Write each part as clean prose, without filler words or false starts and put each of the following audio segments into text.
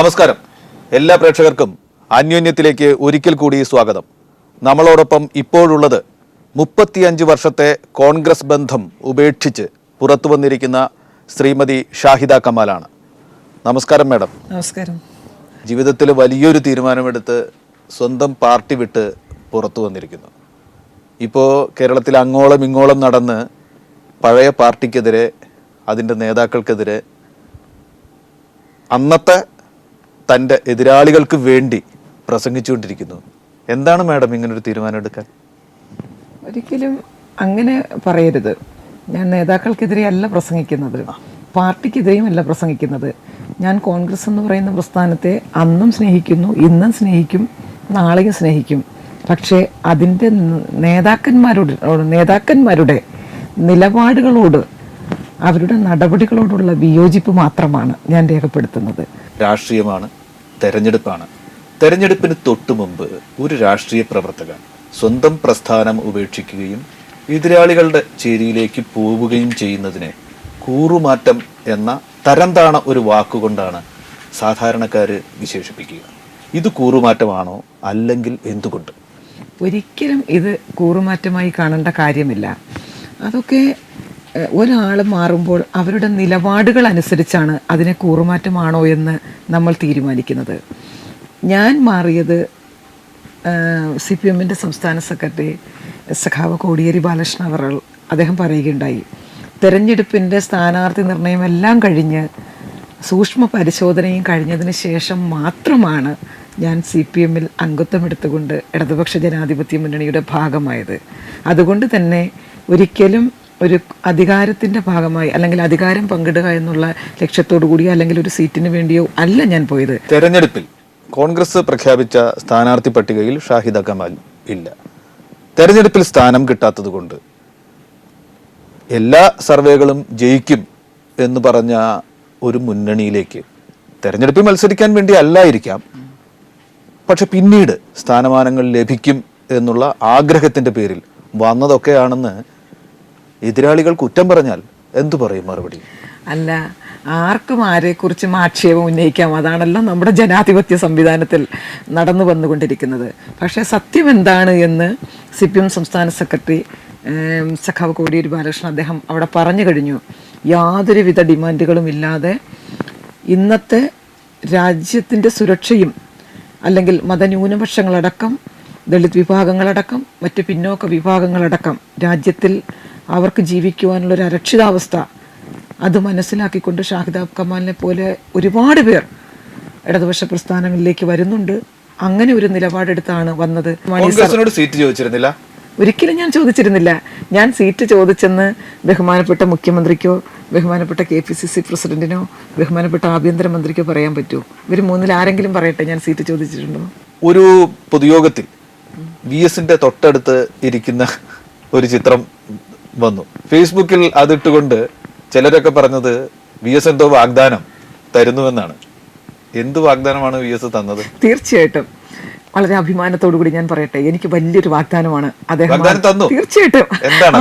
നമസ്കാരം. എല്ലാ പ്രേക്ഷകർക്കും അന്യോന്യത്തിലേക്ക് ഒരിക്കൽ കൂടി സ്വാഗതം. നമ്മളോടൊപ്പം ഇപ്പോഴുള്ളത് 35 വർഷത്തെ കോൺഗ്രസ് ബന്ധം ഉപേക്ഷിച്ച് പുറത്തു വന്നിരിക്കുന്ന ശ്രീമതി ഷാഹിദ കമാലാണ്. നമസ്കാരം മാഡം. നമസ്കാരം. ജീവിതത്തിൽ വലിയൊരു തീരുമാനമെടുത്ത് സ്വന്തം പാർട്ടി വിട്ട് പുറത്തു വന്നിരിക്കുന്നു. ഇപ്പോൾ കേരളത്തിൽ അങ്ങോളം ഇങ്ങോളം നടന്ന് പഴയ പാർട്ടിക്കെതിരെ, അതിൻ്റെ നേതാക്കൾക്കെതിരെ, അന്നത്തെ തൻ്റെ എതിരാളികൾക്ക് വേണ്ടി പ്രസംഗിച്ചുകൊണ്ടിരിക്കുന്നു. എന്താണ് മാഡം ഇങ്ങനൊരു തീരുമാനം എടുക്കാൻ? ഒരിക്കലും അങ്ങനെ പറയരുത്. ഞാൻ നേതാക്കൾക്കെതിരെയല്ല പ്രസംഗിക്കുന്നത്, പാർട്ടിക്കെതിരെയും അല്ല പ്രസംഗിക്കുന്നത്. ഞാൻ കോൺഗ്രസ് എന്ന് പറയുന്ന പ്രസ്ഥാനത്തെ അന്നും സ്നേഹിക്കുന്നു, ഇന്നും സ്നേഹിക്കും, നാളെയും സ്നേഹിക്കും. പക്ഷേ അതിൻ്റെ നേതാക്കന്മാരുടെ നിലപാടുകളോട്, അവരുടെ നടപടികളോടുള്ള വിയോജിപ്പ് മാത്രമാണ് ഞാൻ രേഖപ്പെടുത്തുന്നത്. രാഷ്ട്രീയമാണ്, തെരഞ്ഞെടുപ്പാണ്. തെരഞ്ഞെടുപ്പിന് തൊട്ടു മുമ്പ് ഒരു രാഷ്ട്രീയ പ്രവർത്തകൻ സ്വന്തം പ്രസ്ഥാനം ഉപേക്ഷിക്കുകയും എതിരാളികളുടെ ചേരിയിലേക്ക് പോവുകയും ചെയ്യുന്നതിനെ കൂറുമാറ്റം എന്ന തരംതാണ ഒരു വാക്കുകൊണ്ടാണ് സാധാരണക്കാര് വിശേഷിപ്പിക്കുക. ഇത് കൂറുമാറ്റമാണോ? അല്ലെങ്കിൽ എന്തുകൊണ്ട്? ഒരിക്കലും ഇത് കൂറുമാറ്റമായി കാണേണ്ട കാര്യമില്ല. അതൊക്കെ ഒരാൾ മാറുമ്പോൾ അവരുടെ നിലപാടുകൾ അനുസരിച്ചാണ് അതിനെ കൂറുമാറ്റമാണോ എന്ന് നമ്മൾ തീരുമാനിക്കുന്നത്. ഞാൻ മാറിയത് CPM-ൻ്റെ സംസ്ഥാന സെക്രട്ടറി സഖാവ് കോടിയേരി ബാലകൃഷ്ണൻ അവർ അദ്ദേഹം പറയുകയുണ്ടായി, തെരഞ്ഞെടുപ്പിൻ്റെ സ്ഥാനാർത്ഥി നിർണയം എല്ലാം കഴിഞ്ഞ് സൂക്ഷ്മ പരിശോധനയും കഴിഞ്ഞതിന് ശേഷം മാത്രമാണ് ഞാൻ CPM-ൽ അംഗത്വം എടുത്തുകൊണ്ട് ഇടതുപക്ഷ ജനാധിപത്യ മുന്നണിയുടെ ഭാഗമായത്. അതുകൊണ്ട് തന്നെ ഒരിക്കലും ഒരു അധികാരത്തിൻ്റെ ഭാഗമായി അല്ലെങ്കിൽ അധികാരം പങ്കിടുക എന്നുള്ള ലക്ഷ്യത്തോടു കൂടിയോ അല്ലെങ്കിൽ ഒരു സീറ്റിന് വേണ്ടിയോ അല്ല ഞാൻ പോയത്. തെരഞ്ഞെടുപ്പിൽ കോൺഗ്രസ് പ്രഖ്യാപിച്ച സ്ഥാനാർത്ഥി പട്ടികയിൽ ഷാഹിദ കമാൽ ഇല്ല. തെരഞ്ഞെടുപ്പിൽ സ്ഥാനം കിട്ടാത്തത് കൊണ്ട് എല്ലാ സർവേകളും ജയിക്കും എന്ന് പറഞ്ഞ ഒരു മുന്നണിയിലേക്ക് തെരഞ്ഞെടുപ്പിൽ മത്സരിക്കാൻ വേണ്ടി അല്ലായിരിക്കാം, പക്ഷെ പിന്നീട് സ്ഥാനമാനങ്ങൾ ലഭിക്കും എന്നുള്ള ആഗ്രഹത്തിന്റെ പേരിൽ വന്നതൊക്കെയാണെന്ന് എതിരാളികൾ കുറ്റം പറഞ്ഞാൽ എന്തു പറയും മറുപടി? അല്ല, ആർക്കും ആരെക്കുറിച്ചും ആക്ഷേപം ഉന്നയിക്കാം. അതാണല്ലോ നമ്മുടെ ജനാധിപത്യ സംവിധാനത്തിൽ നടന്നു വന്നുകൊണ്ടിരിക്കുന്നത്. പക്ഷേ സത്യം എന്താണ് എന്ന് CPM സംസ്ഥാന സെക്രട്ടറി സഖാവ് കോടിയേരി ബാലകൃഷ്ണൻ അദ്ദേഹം അവിടെ പറഞ്ഞു കഴിഞ്ഞു. യാതൊരുവിധ ഡിമാൻഡുകളും ഇല്ലാതെ ഇന്നത്തെ രാജ്യത്തിൻ്റെ സുരക്ഷയും അല്ലെങ്കിൽ മതന്യൂനപക്ഷങ്ങളടക്കം, ദളിത് വിഭാഗങ്ങളടക്കം, മറ്റ് പിന്നോക്ക വിഭാഗങ്ങളടക്കം രാജ്യത്തിൽ അവർക്ക് ജീവിക്കുവാനുള്ളൊരു അരക്ഷിതാവസ്ഥ അത് മനസ്സിലാക്കിക്കൊണ്ട് ഷാഹിദ കമാലിനെ പോലെ ഒരുപാട് പേർ ഇടതുപക്ഷ പ്രസ്ഥാനങ്ങളിലേക്ക് വരുന്നുണ്ട്. അങ്ങനെ ഒരു നിലപാടെടുത്താണ് വന്നത്. സീറ്റ് ചോദിച്ചിരുന്നില്ല? ഒരിക്കലും ഞാൻ ചോദിച്ചിരുന്നില്ല. ഞാൻ സീറ്റ് ചോദിച്ചെന്ന് ബഹുമാനപ്പെട്ട മുഖ്യമന്ത്രിക്കോ ബഹുമാനപ്പെട്ട KPCC പ്രസിഡന്റിനോ ബഹുമാനപ്പെട്ട ആഭ്യന്തരമന്ത്രിക്കോ പറയാൻ പറ്റുമോ? ഇവർ മൂന്നിൽ ആരെങ്കിലും പറയട്ടെ ഞാൻ സീറ്റ് ചോദിച്ചിട്ടുണ്ടോ? ഒരു പൊതുയോഗത്തിൽ VS-ന്റെ തൊട്ടടുത്ത് ഇരിക്കുന്ന ഒരു ചിത്രം വന്നു. ഫേസ്ബുക്കിൽ അതിട്ടുകൊണ്ട് ചിലരൊക്കെ പറഞ്ഞത് VS എന്തോ വാഗ്ദാനം തരുന്നുവെന്നാണ്. എന്ത് വാഗ്ദാനമാണ് VS തന്നത്? തീർച്ചയായിട്ടും വളരെ അഭിമാനത്തോടു കൂടി ഞാൻ പറയട്ടെ, എനിക്ക് വലിയൊരു വാഗ്ദാനമാണ് അദ്ദേഹം തന്നു. തീർച്ചയായിട്ടും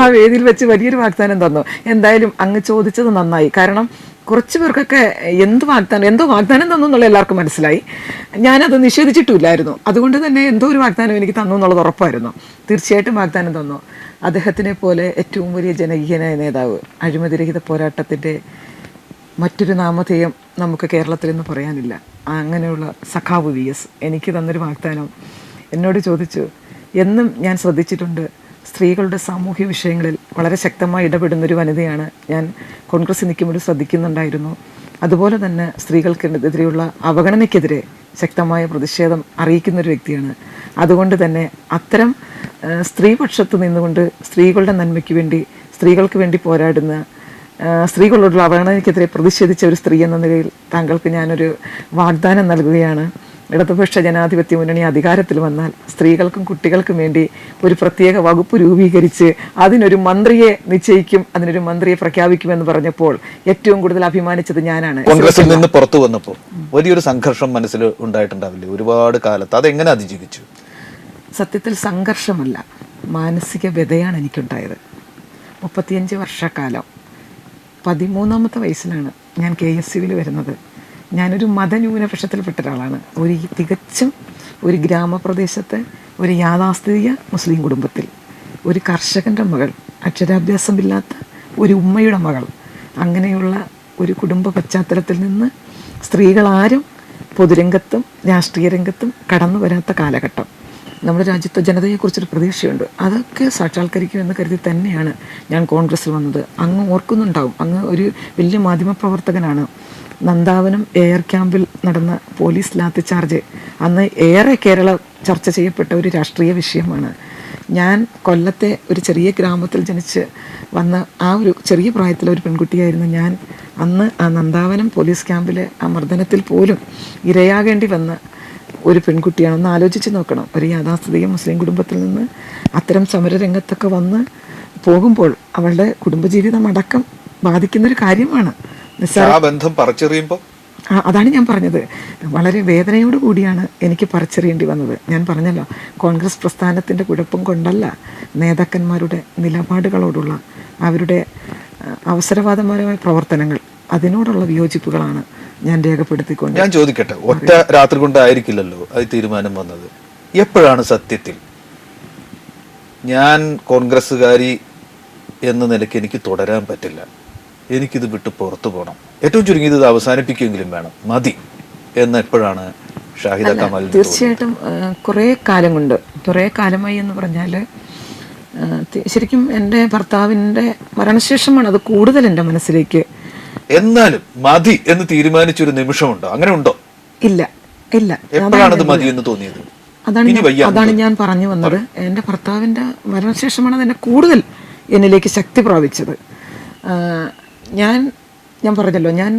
ആ വേദിയിൽ വെച്ച് വലിയൊരു വാഗ്ദാനം തന്നു. എന്തായാലും അങ്ങ് ചോദിച്ചത് നന്നായി. കാരണം കുറച്ച് പേർക്കൊക്കെ എന്തോ വാഗ്ദാനം തന്നു എന്നുള്ള എല്ലാവർക്കും മനസ്സിലായി. ഞാനത് നിഷേധിച്ചിട്ടില്ലായിരുന്നു. അതുകൊണ്ട് തന്നെ എന്തോ ഒരു വാഗ്ദാനം എനിക്ക് തന്നു എന്നുള്ളത് ഉറപ്പായിരുന്നു. തീർച്ചയായിട്ടും വാഗ്ദാനം തന്നു. അദ്ദേഹത്തിനെ പോലെ ഏറ്റവും വലിയ ജനകീയനായ നേതാവ്, അഴിമതിരഹിത പോരാട്ടത്തിൻ്റെ മറ്റൊരു നാമധേയം നമുക്ക് കേരളത്തിൽ നിന്ന് പറയാനില്ല. അങ്ങനെയുള്ള സഖാവ് VS എനിക്ക് തന്നൊരു വാഗ്ദാനം എന്നോട് ചോദിച്ചു. എന്നും ഞാൻ ശ്രദ്ധിച്ചിട്ടുണ്ട്, സ്ത്രീകളുടെ സാമൂഹ്യ വിഷയങ്ങളിൽ വളരെ ശക്തമായി ഇടപെടുന്നൊരു വനിതയാണ് ഞാൻ. കോൺഗ്രസ് നിൽക്കുമ്പോൾ ശ്രദ്ധിക്കുന്നുണ്ടായിരുന്നു. അതുപോലെ തന്നെ സ്ത്രീകൾക്കെതിരെയുള്ള അവഗണനയ്ക്കെതിരെ ശക്തമായ പ്രതിഷേധം അറിയിക്കുന്നൊരു വ്യക്തിയാണ്. അതുകൊണ്ട് തന്നെ അത്തരം സ്ത്രീപക്ഷത്ത് നിന്നുകൊണ്ട് സ്ത്രീകളുടെ നന്മയ്ക്ക് വേണ്ടി, സ്ത്രീകൾക്ക് വേണ്ടി പോരാടുന്ന, സ്ത്രീകളോടുള്ള അവഗണനയ്ക്കെതിരെ പ്രതിഷേധിച്ച ഒരു സ്ത്രീ എന്ന നിലയിൽ താങ്കൾക്ക് ഞാനൊരു വാഗ്ദാനം നൽകുകയാണ്. ഇടതുപക്ഷ ജനാധിപത്യ മുന്നണി അധികാരത്തിൽ വന്നാൽ സ്ത്രീകൾക്കും കുട്ടികൾക്കും വേണ്ടി ഒരു പ്രത്യേക വകുപ്പ് രൂപീകരിച്ച് അതിനൊരു മന്ത്രിയെ നിശ്ചയിക്കും, അതിനൊരു മന്ത്രിയെ പ്രഖ്യാപിക്കുമെന്ന് പറഞ്ഞപ്പോൾ ഏറ്റവും കൂടുതൽ അഭിമാനിച്ചത് ഞാനാണ്. കോൺഗ്രസിൽ നിന്ന് പുറത്തു വന്നപ്പോൾ വലിയൊരു സംഘർഷം മനസ്സിൽ ഉണ്ടായിട്ടുണ്ടാവില്ലേ ഒരുപാട് കാലത്ത്? അതെങ്ങനെ അതിജീവിച്ചു? സത്യത്തിൽ സംഘർഷമല്ല, മാനസിക വ്യതയാണ് എനിക്കുണ്ടായത്. 35 വർഷക്കാലം 13ാമത്തെ വയസ്സിലാണ് ഞാൻ KSUവിൽ വരുന്നത്. ഞാനൊരു മതന്യൂനപക്ഷത്തിൽപ്പെട്ട ഒരാളാണ്. തികച്ചും ഒരു ഗ്രാമപ്രദേശത്തെ ഒരു യാഥാസ്ഥിതിക മുസ്ലിം കുടുംബത്തിൽ ഒരു കർഷകൻ്റെ മകൾ, അക്ഷരാഭ്യാസമില്ലാത്ത ഒരു ഉമ്മയുടെ മകൾ, അങ്ങനെയുള്ള ഒരു കുടുംബ പശ്ചാത്തലത്തിൽ നിന്ന് സ്ത്രീകളാരും പൊതുരംഗത്തും രാഷ്ട്രീയ രംഗത്തും കടന്നു വരാത്ത കാലഘട്ടം. നമ്മുടെ രാജ്യത്തെ ജനതയെക്കുറിച്ചൊരു പ്രതീക്ഷയുണ്ട്. അതൊക്കെ സാക്ഷാത്കരിക്കുമെന്ന് കരുതി തന്നെയാണ് ഞാൻ കോൺഗ്രസ്സിൽ വന്നത്. അങ്ങ് ഓർക്കുന്നുണ്ടാവും, അങ്ങ് ഒരു വലിയ മാധ്യമപ്രവർത്തകനാണ്. നന്ദാവനം എയർ ക്യാമ്പിൽ നടന്ന പോലീസ് ലാത്തിച്ചാർജ് അന്ന് ഏറെ കേരള ചർച്ച ചെയ്യപ്പെട്ട ഒരു രാഷ്ട്രീയ വിഷയമാണ്. ഞാൻ കൊല്ലത്തെ ഒരു ചെറിയ ഗ്രാമത്തിൽ ജനിച്ച് വന്ന ആ ഒരു ചെറിയ പ്രായത്തിലെ ഒരു പെൺകുട്ടിയായിരുന്നു ഞാൻ. അന്ന് ആ നന്ദാവനം പോലീസ് ക്യാമ്പിലെ ആ മർദ്ദനത്തിൽ പോലും ഇരയാകേണ്ടി വന്ന ഒരു പെൺകുട്ടിയാണ്. ഒന്ന് ആലോചിച്ച് നോക്കണം, ഒരു യാഥാസ്ഥിതിക മുസ്ലിം കുടുംബത്തിൽ നിന്ന് അത്തരം സമരരംഗത്തൊക്കെ വന്ന് പോകുമ്പോൾ അവളുടെ കുടുംബജീവിതം അടക്കം ബാധിക്കുന്നൊരു കാര്യമാണ്. ബന്ധം പറിച്ചെറിയുമ്പോൾ അതാണ് ഞാൻ പറഞ്ഞത്, വളരെ വേദനയോട് കൂടിയാണ് എനിക്ക് പറിച്ചെറിയേണ്ടി വന്നത്. ഞാൻ പറഞ്ഞല്ലോ, കോൺഗ്രസ് പ്രസ്ഥാനത്തിൻ്റെ കുഴപ്പം കൊണ്ടല്ല, നേതാക്കന്മാരുടെ നിലപാടുകളോടുള്ള അവരുടെ അവസരവാദപരമായ പ്രവർത്തനങ്ങൾ, അതിനോടുള്ള വിയോജിപ്പുകളാണ് ഞാൻ രേഖപ്പെടുത്തിക്കൊണ്ട്. ഞാൻ ചോദിക്കട്ടെ, ഒറ്റ രാത്രി കൊണ്ടായിരിക്കില്ലല്ലോ അത് തീരുമാനം വന്നത്. എപ്പോഴാണ് സത്യത്തിൽ ഞാൻ കോൺഗ്രസ്സുകാരി എന്ന നിലയ്ക്ക് എനിക്ക് തുടരാൻ പറ്റില്ല, എനിക്കിത് വിട്ട് പുറത്തു പോകണം, ഏറ്റവും ചുരുങ്ങിയത് ഇത് അവസാനിപ്പിക്കുമെങ്കിലും വേണം, മതി എന്ന് എപ്പോഴാണ് ഷാഹിദ കമാൽ? തീർച്ചയായിട്ടും കുറേ കാലം കൊണ്ട്, കുറേ കാലമായി എന്ന് പറഞ്ഞാൽ ശരിക്കും എൻ്റെ ഭർത്താവിൻ്റെ മരണശേഷമാണ് അത് കൂടുതൽ എൻ്റെ മനസ്സിലേക്ക്. എന്നാലും മതി എന്ന് തീരുമാനിച്ചൊരു നിമിഷമുണ്ടോ? അങ്ങനെ ഉണ്ടോ? ഇല്ല ഇല്ല. എപ്പോഴാണ് മതി എന്ന് തോന്നിയത്? അതാണ് ഞാൻ പറഞ്ഞു വന്നത്. എൻ്റെ ഭർത്താവിൻ്റെ മരണശേഷമാണ് അതെന്നെ കൂടുതൽ എന്നിലേക്ക് ശക്തി പ്രാപിച്ചത്. ഞാൻ പറഞ്ഞല്ലോ, ഞാൻ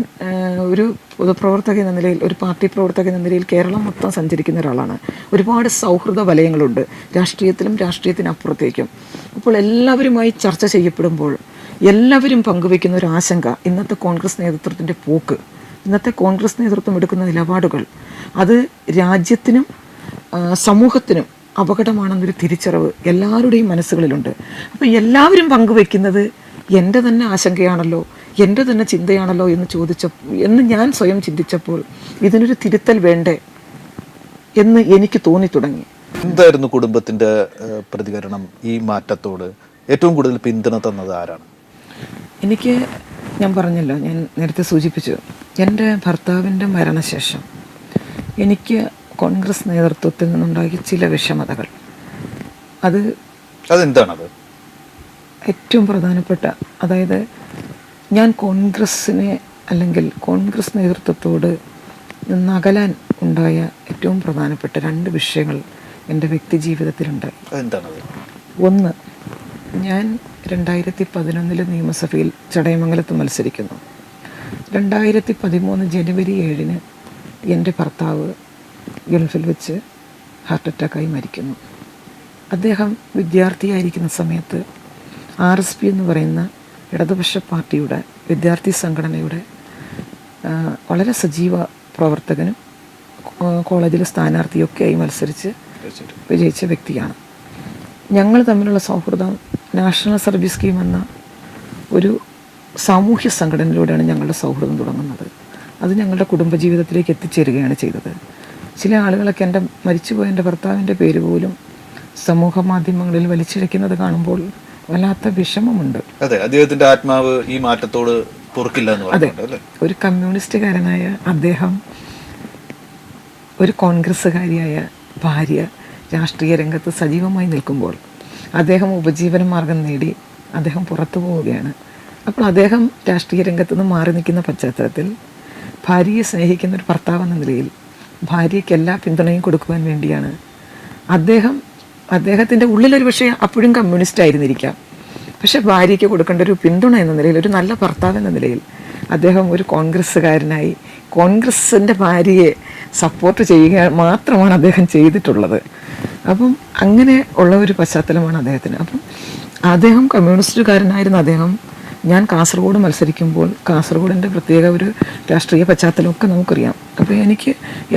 ഒരു പൊതുപ്രവർത്തക എന്ന നിലയിൽ, ഒരു പാർട്ടി പ്രവർത്തക എന്ന നിലയിൽ കേരളം മൊത്തം സഞ്ചരിക്കുന്ന ഒരാളാണ്. ഒരുപാട് സൗഹൃദ വലയങ്ങളുണ്ട് രാഷ്ട്രീയത്തിലും രാഷ്ട്രീയത്തിനപ്പുറത്തേക്കും. അപ്പോൾ എല്ലാവരുമായി ചർച്ച ചെയ്യപ്പെടുമ്പോൾ എല്ലാവരും പങ്കുവയ്ക്കുന്ന ഒരു ആശങ്ക, ഇന്നത്തെ കോൺഗ്രസ് നേതൃത്വത്തിൻ്റെ പോക്ക്, ഇന്നത്തെ കോൺഗ്രസ് നേതൃത്വം എടുക്കുന്ന നിലപാടുകൾ, അത് രാജ്യത്തിനും സമൂഹത്തിനും അപകടമാണെന്നൊരു തിരിച്ചറിവ് എല്ലാവരുടെയും മനസ്സുകളിലുണ്ട്. അപ്പോൾ എല്ലാവരും പങ്കുവയ്ക്കുന്നത് എൻ്റെ തന്നെ ആശങ്കയാണല്ലോ, എൻ്റെ തന്നെ ചിന്തയാണല്ലോ എന്ന് ഞാൻ സ്വയം ചിന്തിച്ചപ്പോൾ ഇതിനൊരു തിരുത്തൽ വേണ്ടേ എന്ന് എനിക്ക് തോന്നി തുടങ്ങി. എന്തായിരുന്നു കുടുംബത്തിൻ്റെ പ്രതികരണം ഈ മാറ്റത്തോട്? ഏറ്റവും കൂടുതൽ പിന്തുണ തന്നത് ആരാണ്? എനിക്ക്, ഞാൻ പറഞ്ഞല്ലോ, ഞാൻ നേരത്തെ സൂചിപ്പിച്ചു, എൻ്റെ ഭർത്താവിൻ്റെ മരണശേഷം എനിക്ക് കോൺഗ്രസ് നേതൃത്വത്തിൽ നിന്നുണ്ടാക്കിയ ചില വിഷമതകൾ, അതെന്താണത്? ഏറ്റവും പ്രധാനപ്പെട്ട, അതായത് ഞാൻ കോൺഗ്രസ്സിനെ അല്ലെങ്കിൽ കോൺഗ്രസ് നേതൃത്വത്തോട് നിന്നകലാൻ ഉണ്ടായ ഏറ്റവും പ്രധാനപ്പെട്ട 2 വിഷയങ്ങൾ എൻ്റെ വ്യക്തി ജീവിതത്തിലുണ്ടായി. ഒന്ന്, ഞാൻ 2011 നിയമസഭയിൽ ചടയമംഗലത്ത് മത്സരിക്കുന്നു. 2013 ജനുവരി 7 എൻ്റെ ഭർത്താവ് ഗൾഫിൽ വെച്ച് ഹാർട്ട് അറ്റാക്കായി മരിക്കുന്നു. അദ്ദേഹം വിദ്യാർത്ഥിയായിരിക്കുന്ന സമയത്ത് RSP എന്ന് പറയുന്ന ഇടതുപക്ഷ പാർട്ടിയുടെ വിദ്യാർത്ഥി സംഘടനയുടെ വളരെ സജീവ പ്രവർത്തകനും കോളേജിലെ സ്ഥാനാർത്ഥിയൊക്കെയായി മത്സരിച്ച് വിജയിച്ച വ്യക്തിയാണ്. ഞങ്ങൾ തമ്മിലുള്ള സൗഹൃദം നാഷണൽ സർവീസ് സ്കീം എന്ന ഒരു സാമൂഹ്യ സംഘടനയിലൂടെയാണ് ഞങ്ങളുടെ സൗഹൃദം തുടങ്ങുന്നത്. അത് ഞങ്ങളുടെ കുടുംബജീവിതത്തിലേക്ക് എത്തിച്ചേരുകയാണ് ചെയ്തത്. ചില ആളുകളൊക്കെ മരിച്ചുപോയ എൻ്റെ ഭർത്താവിൻ്റെ പേര് പോലും സമൂഹ മാധ്യമങ്ങളിൽ വലിച്ചിഴക്കുന്നത് കാണുമ്പോൾ വല്ലാത്ത വിഷമമുണ്ട്. അതെ, അദ്ദേഹത്തിന്റെ ആത്മാവ് ഈ മാറ്റത്തോട് പൊറുക്കില്ല എന്ന് പറയുന്നുണ്ട്. ഒരു കമ്മ്യൂണിസ്റ്റുകാരനായ അദ്ദേഹം, ഒരു കോൺഗ്രസ്സുകാരിയായ ഭാര്യ രാഷ്ട്രീയ രംഗത്ത് സജീവമായി നിൽക്കുമ്പോൾ അദ്ദേഹം ഉപജീവന മാർഗം നേടി അദ്ദേഹം പുറത്തു പോവുകയാണ്. അപ്പോൾ അദ്ദേഹം രാഷ്ട്രീയ രംഗത്ത് നിന്ന് മാറി നിൽക്കുന്ന പശ്ചാത്തലത്തിൽ ഭാര്യയെ സ്നേഹിക്കുന്ന ഒരു ഭർത്താവ് എന്ന നിലയിൽ ഭാര്യയ്ക്ക് എല്ലാ പിന്തുണയും കൊടുക്കുവാൻ വേണ്ടിയാണ് അദ്ദേഹത്തിൻ്റെ ഉള്ളിലൊരു പക്ഷേ അപ്പോഴും കമ്മ്യൂണിസ്റ്റ് ആയിരുന്നിരിക്കാം, പക്ഷെ ഭാര്യയ്ക്ക് കൊടുക്കേണ്ട ഒരു പിന്തുണ എന്ന നിലയിൽ, ഒരു നല്ല ഭർത്താവ് എന്ന നിലയിൽ അദ്ദേഹം ഒരു കോൺഗ്രസ്സുകാരനായി കോൺഗ്രസിൻ്റെ ഭാര്യയെ സപ്പോർട്ട് ചെയ്യുക മാത്രമാണ് അദ്ദേഹം ചെയ്തിട്ടുള്ളത്. അപ്പം അങ്ങനെ ഉള്ള ഒരു പശ്ചാത്തലമാണ് അദ്ദേഹത്തിന്. അപ്പം അദ്ദേഹം കമ്മ്യൂണിസ്റ്റുകാരനായിരുന്ന അദ്ദേഹം, ഞാൻ കാസർഗോഡ് മത്സരിക്കുമ്പോൾ കാസർഗോഡിൻ്റെ പ്രത്യേക ഒരു രാഷ്ട്രീയ പശ്ചാത്തലമൊക്കെ നമുക്കറിയാം. അപ്പോൾ എനിക്ക്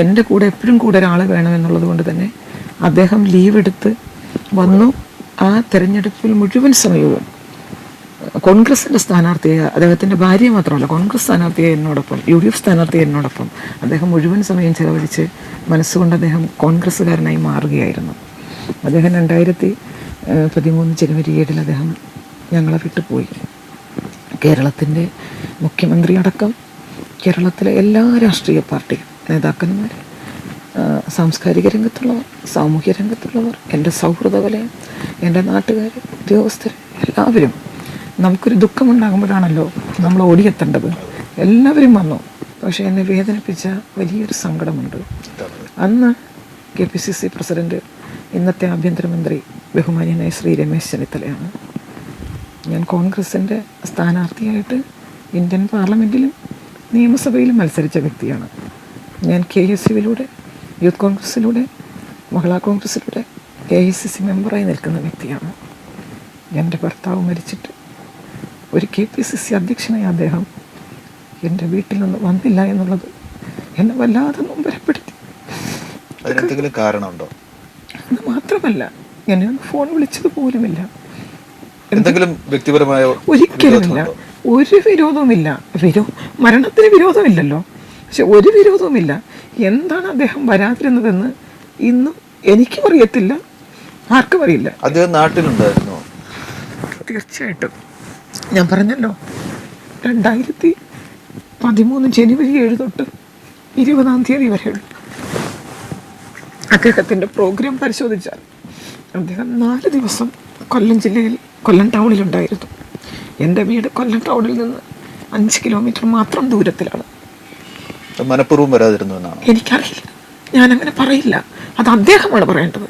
എൻ്റെ കൂടെ എപ്പോഴും കൂടെ ഒരാൾ വേണമെന്നുള്ളത് കൊണ്ട് തന്നെ അദ്ദേഹം ലീവ് എടുത്ത് വന്നു. ആ തെരഞ്ഞെടുപ്പിൽ മുഴുവൻ സമയവും കോൺഗ്രസിൻ്റെ സ്ഥാനാർത്ഥിയെ, അദ്ദേഹത്തിൻ്റെ ഭാര്യ മാത്രമല്ല, കോൺഗ്രസ് സ്ഥാനാർത്ഥിയെ എന്നോടൊപ്പം, UDF സ്ഥാനാർത്ഥിയെ എന്നോടൊപ്പം അദ്ദേഹം മുഴുവൻ സമയം ചെലവഴിച്ച് മനസ്സുകൊണ്ട് അദ്ദേഹം കോൺഗ്രസ്സുകാരനായി മാറുകയായിരുന്നു. അദ്ദേഹം 2013 ജനുവരി 7 അദ്ദേഹം ഞങ്ങളെ വിട്ടുപോയി. കേരളത്തിൻ്റെ മുഖ്യമന്ത്രി അടക്കം കേരളത്തിലെ എല്ലാ രാഷ്ട്രീയ പാർട്ടി നേതാക്കന്മാർ, സാംസ്കാരിക രംഗത്തുള്ളവർ, സാമൂഹ്യ രംഗത്തുള്ളവർ, എൻ്റെ സൗഹൃദ വലയം, എൻ്റെ നാട്ടുകാർ, ഉദ്യോഗസ്ഥർ, എല്ലാവരും, നമുക്കൊരു ദുഃഖമുണ്ടാകുമ്പോഴാണല്ലോ നമ്മൾ ഓടിയെത്തേണ്ടത്. എല്ലാവരും വന്നു. പക്ഷേ എന്നെ വേദനിപ്പിച്ച വലിയൊരു സങ്കടമുണ്ട്. അന്ന് KPCC പ്രസിഡന്റ്, ഇന്നത്തെ ആഭ്യന്തരമന്ത്രി ബഹുമാന്യനായ ശ്രീ രമേശ് ചെന്നിത്തലയാണ്. ഞാൻ കോൺഗ്രസിൻ്റെ സ്ഥാനാർത്ഥിയായിട്ട് ഇന്ത്യൻ പാർലമെൻറ്റിലും നിയമസഭയിലും മത്സരിച്ച വ്യക്തിയാണ്. ഞാൻ KSUവിലൂടെ, യൂത്ത് കോൺഗ്രസ്സിലൂടെ, മഹിളാ കോൺഗ്രസ്സിലൂടെ AICC മെമ്പറായി നിൽക്കുന്ന വ്യക്തിയാണ്. എൻ്റെ ഭർത്താവ് മരിച്ചിട്ട് ഒരു KPCC അധ്യക്ഷനായ അദ്ദേഹം എൻ്റെ വീട്ടിൽ നിന്ന് വന്നില്ല എന്നുള്ളത് എന്നെ വല്ലാതെ നൊമ്പരപ്പെടുത്തി. അതിനെന്തെങ്കിലും കാരണമുണ്ടോ? അത് മാത്രമല്ല, എന്നെ ഒന്ന് ഫോൺ വിളിച്ചത് പോലുമില്ല. എന്തെങ്കിലും വ്യക്തിപരമായ? ഒരിക്കലുമില്ല, ഒരു വിരോധവുമില്ല. മരണത്തിന് വിരോധമില്ലല്ലോ, പക്ഷെ ഒരു വിരോധവുമില്ല. എന്താണ് അദ്ദേഹം വരാതിരുന്നതെന്ന് ഇന്നും എനിക്കും അറിയത്തില്ല, ആർക്കും അറിയില്ല. അദ്ദേഹം നാട്ടിലുണ്ടായിരുന്നോ? തീർച്ചയായിട്ടും. ഞാൻ പറഞ്ഞല്ലോ, 2013 ജനുവരി 7 തൊട്ട് 20-ാം തീയതി വരെയുള്ള അദ്ദേഹത്തിൻ്റെ പ്രോഗ്രാം പരിശോധിച്ചാൽ അദ്ദേഹം 4 ദിവസം കൊല്ലം ജില്ലയിൽ, കൊല്ലം ടൗണിലുണ്ടായിരുന്നു. എൻ്റെ വീട് കൊല്ലം ടൗണിൽ നിന്ന് 5 കിലോമീറ്റർ മാത്രം ദൂരത്തിലാണ്. മനഃപൂർവ്വം വരാതിരുന്നു എന്നാണ്? എനിക്കറിയില്ല, ഞാനങ്ങനെ പറയില്ല. അത് അദ്ദേഹമാണ് പറയേണ്ടത്,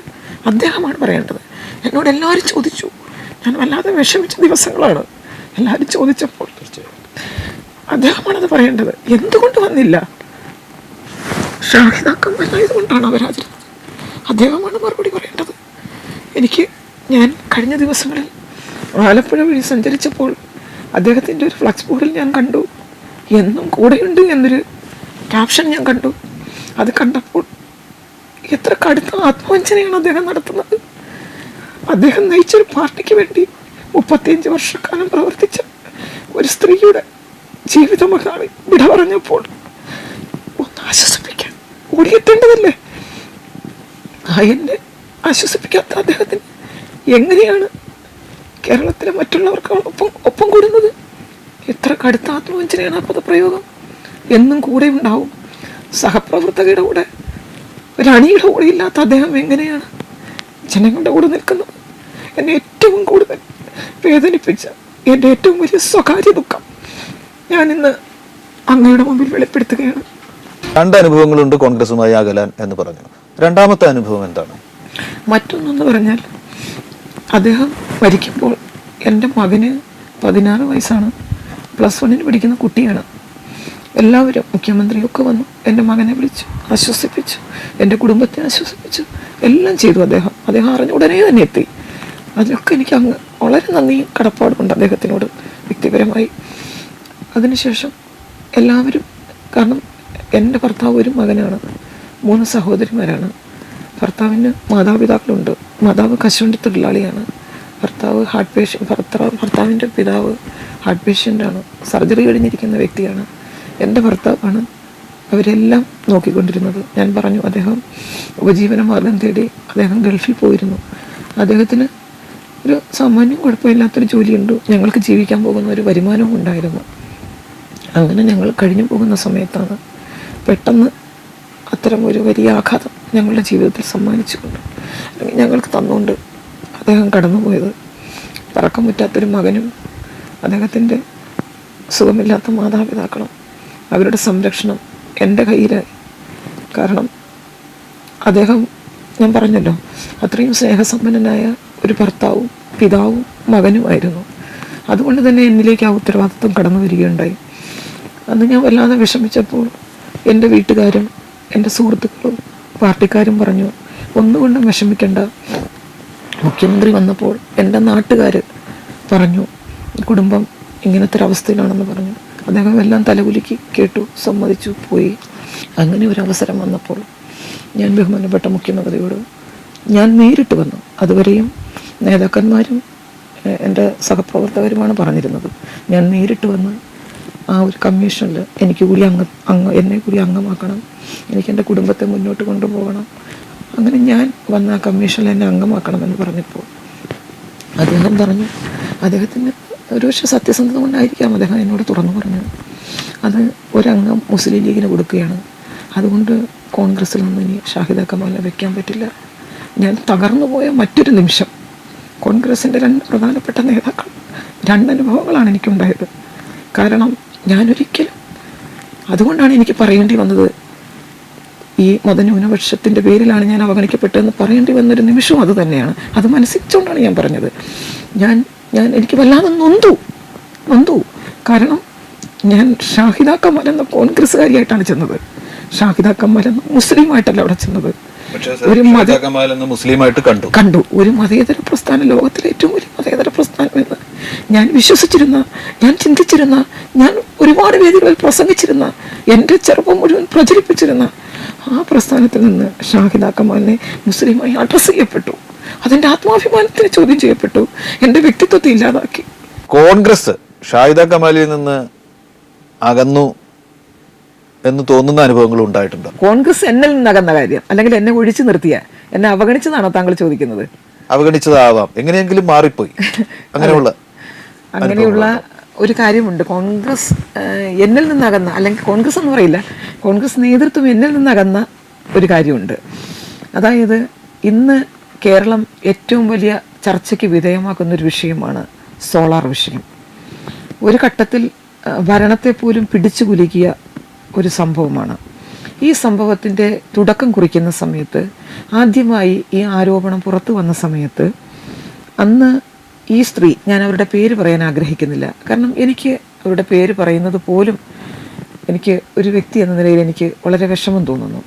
അദ്ദേഹമാണ് പറയേണ്ടത്. എന്നോട് എല്ലാവരും ചോദിച്ചു, ഞാൻ വല്ലാതെ വിഷമിച്ച ദിവസങ്ങളാണ്. എല്ലാവരും ചോദിച്ചപ്പോൾ അദ്ദേഹമാണത് പറയേണ്ടത്. എന്തുകൊണ്ട് വന്നില്ല? ഷാഹിദാക്കം വല്ലായതുകൊണ്ടാണ് വരാതിരുന്നത്. അദ്ദേഹമാണ് മറുപടി പറയേണ്ടത്. ഞാൻ കഴിഞ്ഞ ദിവസങ്ങളിൽ ആലപ്പുഴ വഴി സഞ്ചരിച്ചപ്പോൾ അദ്ദേഹത്തിൻ്റെ ഒരു ഫ്ലക്സ് ബോർഡിൽ ഞാൻ കണ്ടു, എന്നും കൂടെയുണ്ട് എന്നൊരു ക്യാപ്ഷൻ ഞാൻ കണ്ടു. അത് കണ്ടപ്പോൾ എത്ര കടുത്ത ആത്മവഞ്ചനയാണ് അദ്ദേഹം നടത്തുന്നത്. അദ്ദേഹം നയിച്ചൊരു പാർട്ടിക്ക് വേണ്ടി 35 വർഷക്കാലം പ്രവർത്തിച്ച ഒരു സ്ത്രീയുടെ ജീവിതമാണ് വിട പറഞ്ഞപ്പോൾ ഒന്ന് ആശ്വസിപ്പിക്കാൻ ഓടിയെത്തേണ്ടതല്ലേ? എന്നെ ആശ്വസിപ്പിക്കാത്ത അദ്ദേഹത്തിന് എങ്ങനെയാണ് കേരളത്തിലെ മറ്റുള്ളവർക്ക് ഒപ്പം കൂടുന്നത്? എത്ര കടുത്ത ആത്മവഞ്ചനയാണ് ആ പദപ്രയോഗം. എന്നും കൂടെ ഉണ്ടാവും. സഹപ്രവർത്തകരുടെ കൂടെ, ഒരു അണിയുടെ കൂടെ ഇല്ലാത്ത അദ്ദേഹം എങ്ങനെയാണ് ജനങ്ങളുടെ കൂടെ നിൽക്കുന്നത്? എന്നെ ഏറ്റവും കൂടുതൽ വേദനിപ്പിച്ച എൻ്റെ ഏറ്റവും വലിയ സ്വകാര്യ ദുഃഖം ഞാനിന്ന് അങ്ങയുടെ മുമ്പിൽ വെളിപ്പെടുത്തുകയാണ്. 2 അനുഭവങ്ങളുണ്ട് കോൺഗ്രസുമായി അകലാൻ എന്ന് പറഞ്ഞു. രണ്ടാമത്തെ അനുഭവം എന്താണ്? മറ്റൊന്നെന്ന് പറഞ്ഞാൽ, അദ്ദേഹം മരിക്കുമ്പോൾ എൻ്റെ മകന് 16 വയസ്സാണ്, +1 പഠിക്കുന്ന കുട്ടിയാണ്. എല്ലാവരും, മുഖ്യമന്ത്രിയൊക്കെ വന്നു എൻ്റെ മകനെ വിളിച്ചു, ആശ്വസിപ്പിച്ചു, എൻ്റെ കുടുംബത്തെ ആശ്വസിപ്പിച്ചു, എല്ലാം ചെയ്തു. അദ്ദേഹം അറിഞ്ഞ ഉടനെ തന്നെ എത്തി. അതിലൊക്കെ എനിക്ക് അങ്ങ് വളരെ നന്ദിയും കടപ്പാടുമുണ്ട് അദ്ദേഹത്തിനോട് വ്യക്തിപരമായി. അതിനുശേഷം എല്ലാവരും, കാരണം എൻ്റെ ഭർത്താവ് ഒരു മകനാണ്, 3 സഹോദരിമാരാണ്. ഭർത്താവിന് മാതാപിതാക്കളുണ്ട്. മാതാവ് കശുവണ്ടി തൊഴിലാളിയാണ്. ഭർത്താവിൻ്റെ പിതാവ് ഹാർട്ട് പേഷ്യൻ്റാണ്, സർജറി കഴിഞ്ഞിരിക്കുന്ന വ്യക്തിയാണ്. എൻ്റെ ഭർത്താവാണ് അവരെല്ലാം നോക്കിക്കൊണ്ടിരുന്നത്. ഞാൻ പറഞ്ഞു, അദ്ദേഹം ഉപജീവന മാർഗം തേടി അദ്ദേഹം ഗൾഫിൽ പോയിരുന്നു. അദ്ദേഹത്തിന് ഒരു സാമാന്യം കുഴപ്പമില്ലാത്തൊരു ജോലിയുണ്ട്, ഞങ്ങൾക്ക് ജീവിക്കാൻ പോകുന്ന ഒരു വരുമാനവും ഉണ്ടായിരുന്നു. അങ്ങനെ ഞങ്ങൾ കഴിഞ്ഞു പോകുന്ന സമയത്താണ് പെട്ടെന്ന് അത്തരം ഒരു വലിയ ആഘാതം ഞങ്ങളുടെ ജീവിതത്തിൽ സമ്മാനിച്ചുകൊണ്ട്, അല്ലെങ്കിൽ ഞങ്ങൾക്ക് തന്നുകൊണ്ട് അദ്ദേഹം കടന്നുപോയത്. പറക്കം പറ്റാത്തൊരു മകനും അദ്ദേഹത്തിൻ്റെ സുഖമില്ലാത്ത മാതാപിതാക്കളും അവരുടെ സംരക്ഷണം എൻ്റെ കയ്യിലായി. കാരണം അദ്ദേഹം, ഞാൻ പറഞ്ഞല്ലോ, അത്രയും സ്നേഹസമ്പന്നനായ ഒരു ഭർത്താവും പിതാവും മകനുമായിരുന്നു. അതുകൊണ്ട് തന്നെ എന്നിലേക്ക് ആ ഉത്തരവാദിത്വം കടന്നു വരികയുണ്ടായി. അന്ന് ഞാൻ വല്ലാതെ വിഷമിച്ചപ്പോൾ എൻ്റെ വീട്ടുകാരും എൻ്റെ സുഹൃത്തുക്കളും പാർട്ടിക്കാരും പറഞ്ഞു, ഒന്നുകൊണ്ടും വിഷമിക്കേണ്ട. മുഖ്യമന്ത്രി വന്നപ്പോൾ എൻ്റെ നാട്ടുകാർ പറഞ്ഞു, കുടുംബം ഇങ്ങനത്തെ ഒരവസ്ഥയിലാണെന്ന് പറഞ്ഞു. അദ്ദേഹം എല്ലാം തലകുലുക്കി കേട്ടു, സമ്മതിച്ചു, പോയി. അങ്ങനെ ഒരു അവസരം വന്നപ്പോൾ ഞാൻ ബഹുമാനപ്പെട്ട മുഖ്യമന്ത്രിയോട് ഞാൻ നേരിട്ട് വന്നു. അതുവരെയും നേതാക്കന്മാരും എൻ്റെ സഹപ്രവർത്തകരുമാണ് പറഞ്ഞിരുന്നത്. ഞാൻ നേരിട്ട് വന്ന് ആ ഒരു കമ്മീഷനിൽ എനിക്ക് കൂടി എന്നെ കൂടി അംഗമാക്കണം, എനിക്ക് എൻ്റെ കുടുംബത്തെ മുന്നോട്ട് കൊണ്ടുപോകണം. അങ്ങനെ ഞാൻ വന്ന ആ കമ്മീഷനിൽ എന്നെ അംഗമാക്കണമെന്ന് പറഞ്ഞപ്പോൾ അദ്ദേഹം പറഞ്ഞു, അദ്ദേഹത്തിന് ഒരുപക്ഷെ സത്യസന്ധത കൊണ്ടായിരിക്കാം അദ്ദേഹം എന്നോട് തുറന്നു പറഞ്ഞത്, അത് ഒരംഗം മുസ്ലിം ലീഗിന് കൊടുക്കുകയാണ്, അതുകൊണ്ട് കോൺഗ്രസ്സിൽ നിന്ന് ഇനി ഷാഹിദ കമാലിനെ വെക്കാൻ പറ്റില്ല. ഞാൻ തകർന്നു പോയ മറ്റൊരു നിമിഷം, കോൺഗ്രസിൻ്റെ 2 പ്രധാനപ്പെട്ട നേതാക്കൾ 2 അനുഭവങ്ങളാണ് എനിക്കുണ്ടായത്. കാരണം ഞാനൊരിക്കലും, അതുകൊണ്ടാണ് എനിക്ക് പറയേണ്ടി വന്നത്, ഈ മതന്യൂനപക്ഷത്തിൻ്റെ പേരിലാണ് ഞാൻ അവഗണിക്കപ്പെട്ടതെന്ന് പറയേണ്ടി വന്നൊരു നിമിഷവും അത് തന്നെയാണ്. അത് മനസ്സിച്ചുകൊണ്ടാണ് ഞാൻ പറഞ്ഞത്. ഞാൻ എനിക്ക് വല്ലാതെ നൊന്തു. കാരണം ഞാൻ ഷാഹിദ കമാൽ എന്ന കോൺഗ്രസ്സുകാരിയായിട്ടാണ് ചെന്നത്, ഷാഹിദ കമാൽ എന്ന മുസ്ലിമായിട്ടല്ല അവിടെ ചെന്നത്. ഒരു മുസ്ലിമായിട്ട് കണ്ടു ഒരു മതേതര പ്രസ്ഥാനം, ലോകത്തിലെ ഏറ്റവും വലിയ മതേതര പ്രസ്ഥാനം എന്ന് ഞാൻ വിശ്വസിച്ചിരുന്ന, ഞാൻ ചിന്തിച്ചിരുന്ന, ഞാൻ ഒരുപാട് വേദികളിൽ പ്രസംഗിച്ചിരുന്ന, എൻ്റെ ചെറുപ്പം മുഴുവൻ പ്രചരിപ്പിച്ചിരുന്ന ആ പ്രസ്ഥാനത്തിൽ നിന്ന് ഷാഹിദ കമാലിനെ മുസ്ലിമായി അഡ്രസ് ചെയ്യപ്പെട്ടു. അതെൻ്റെ ആത്മാഭിമാനത്തിന് ചോദ്യം ചെയ്യപ്പെട്ടു, എൻ്റെ വ്യക്തിത്വത്തെ ഇല്ലാതാക്കി. കോൺഗ്രസ് ഷാഹിദ കമാലിൽ നിന്ന് അകന്നു എന്ന് തോന്നുന്ന അനുഭവങ്ങൾ ഉണ്ടായിട്ടുണ്ടോ? കോൺഗ്രസ് എന്നിൽ നിന്നകന്ന കാര്യം, അല്ലെങ്കിൽ എന്നെ ഒഴിച്ചു നിർത്തിയ, എന്നെ അവഗണിച്ചതാണോ താങ്കൾ ചോദിക്കുന്നത്? അവഗണിച്ചതാവാം, എങ്ങനെയെങ്കിലും മാറിപ്പോയി, അങ്ങനെയുള്ള ഒരു കാര്യമുണ്ട്. കോൺഗ്രസ് എന്നിൽ നിന്നകന്ന, അല്ലെങ്കിൽ കോൺഗ്രസ് എന്ന് പറയില്ല, കോൺഗ്രസ് നേതൃത്വം എന്നിൽ നിന്നകന്ന ഒരു കാര്യമുണ്ട്. അതായത് ഇന്ന് കേരളം ഏറ്റവും വലിയ ചർച്ചയ്ക്ക് വിധേയമാക്കുന്നൊരു വിഷയമാണ് സോളാർ വിഷയം. ഒരു ഘട്ടത്തിൽ ഭരണത്തെ പോലും പിടിച്ചു കുലുക്കിയ ഒരു സംഭവമാണ്. ഈ സംഭവത്തിൻ്റെ തുടക്കം കുറിക്കുന്ന സമയത്ത്, ആദ്യമായി ഈ ആരോപണം പുറത്തു വന്ന സമയത്ത്, അന്ന് ഈ സ്ത്രീ, ഞാൻ അവരുടെ പേര് പറയാൻ ആഗ്രഹിക്കുന്നില്ല, കാരണം എനിക്ക് അവരുടെ പേര് പറയുന്നത് പോലും എനിക്ക് ഒരു വ്യക്തി എന്ന നിലയിൽ എനിക്ക് വളരെ വിഷമം തോന്നുന്നു.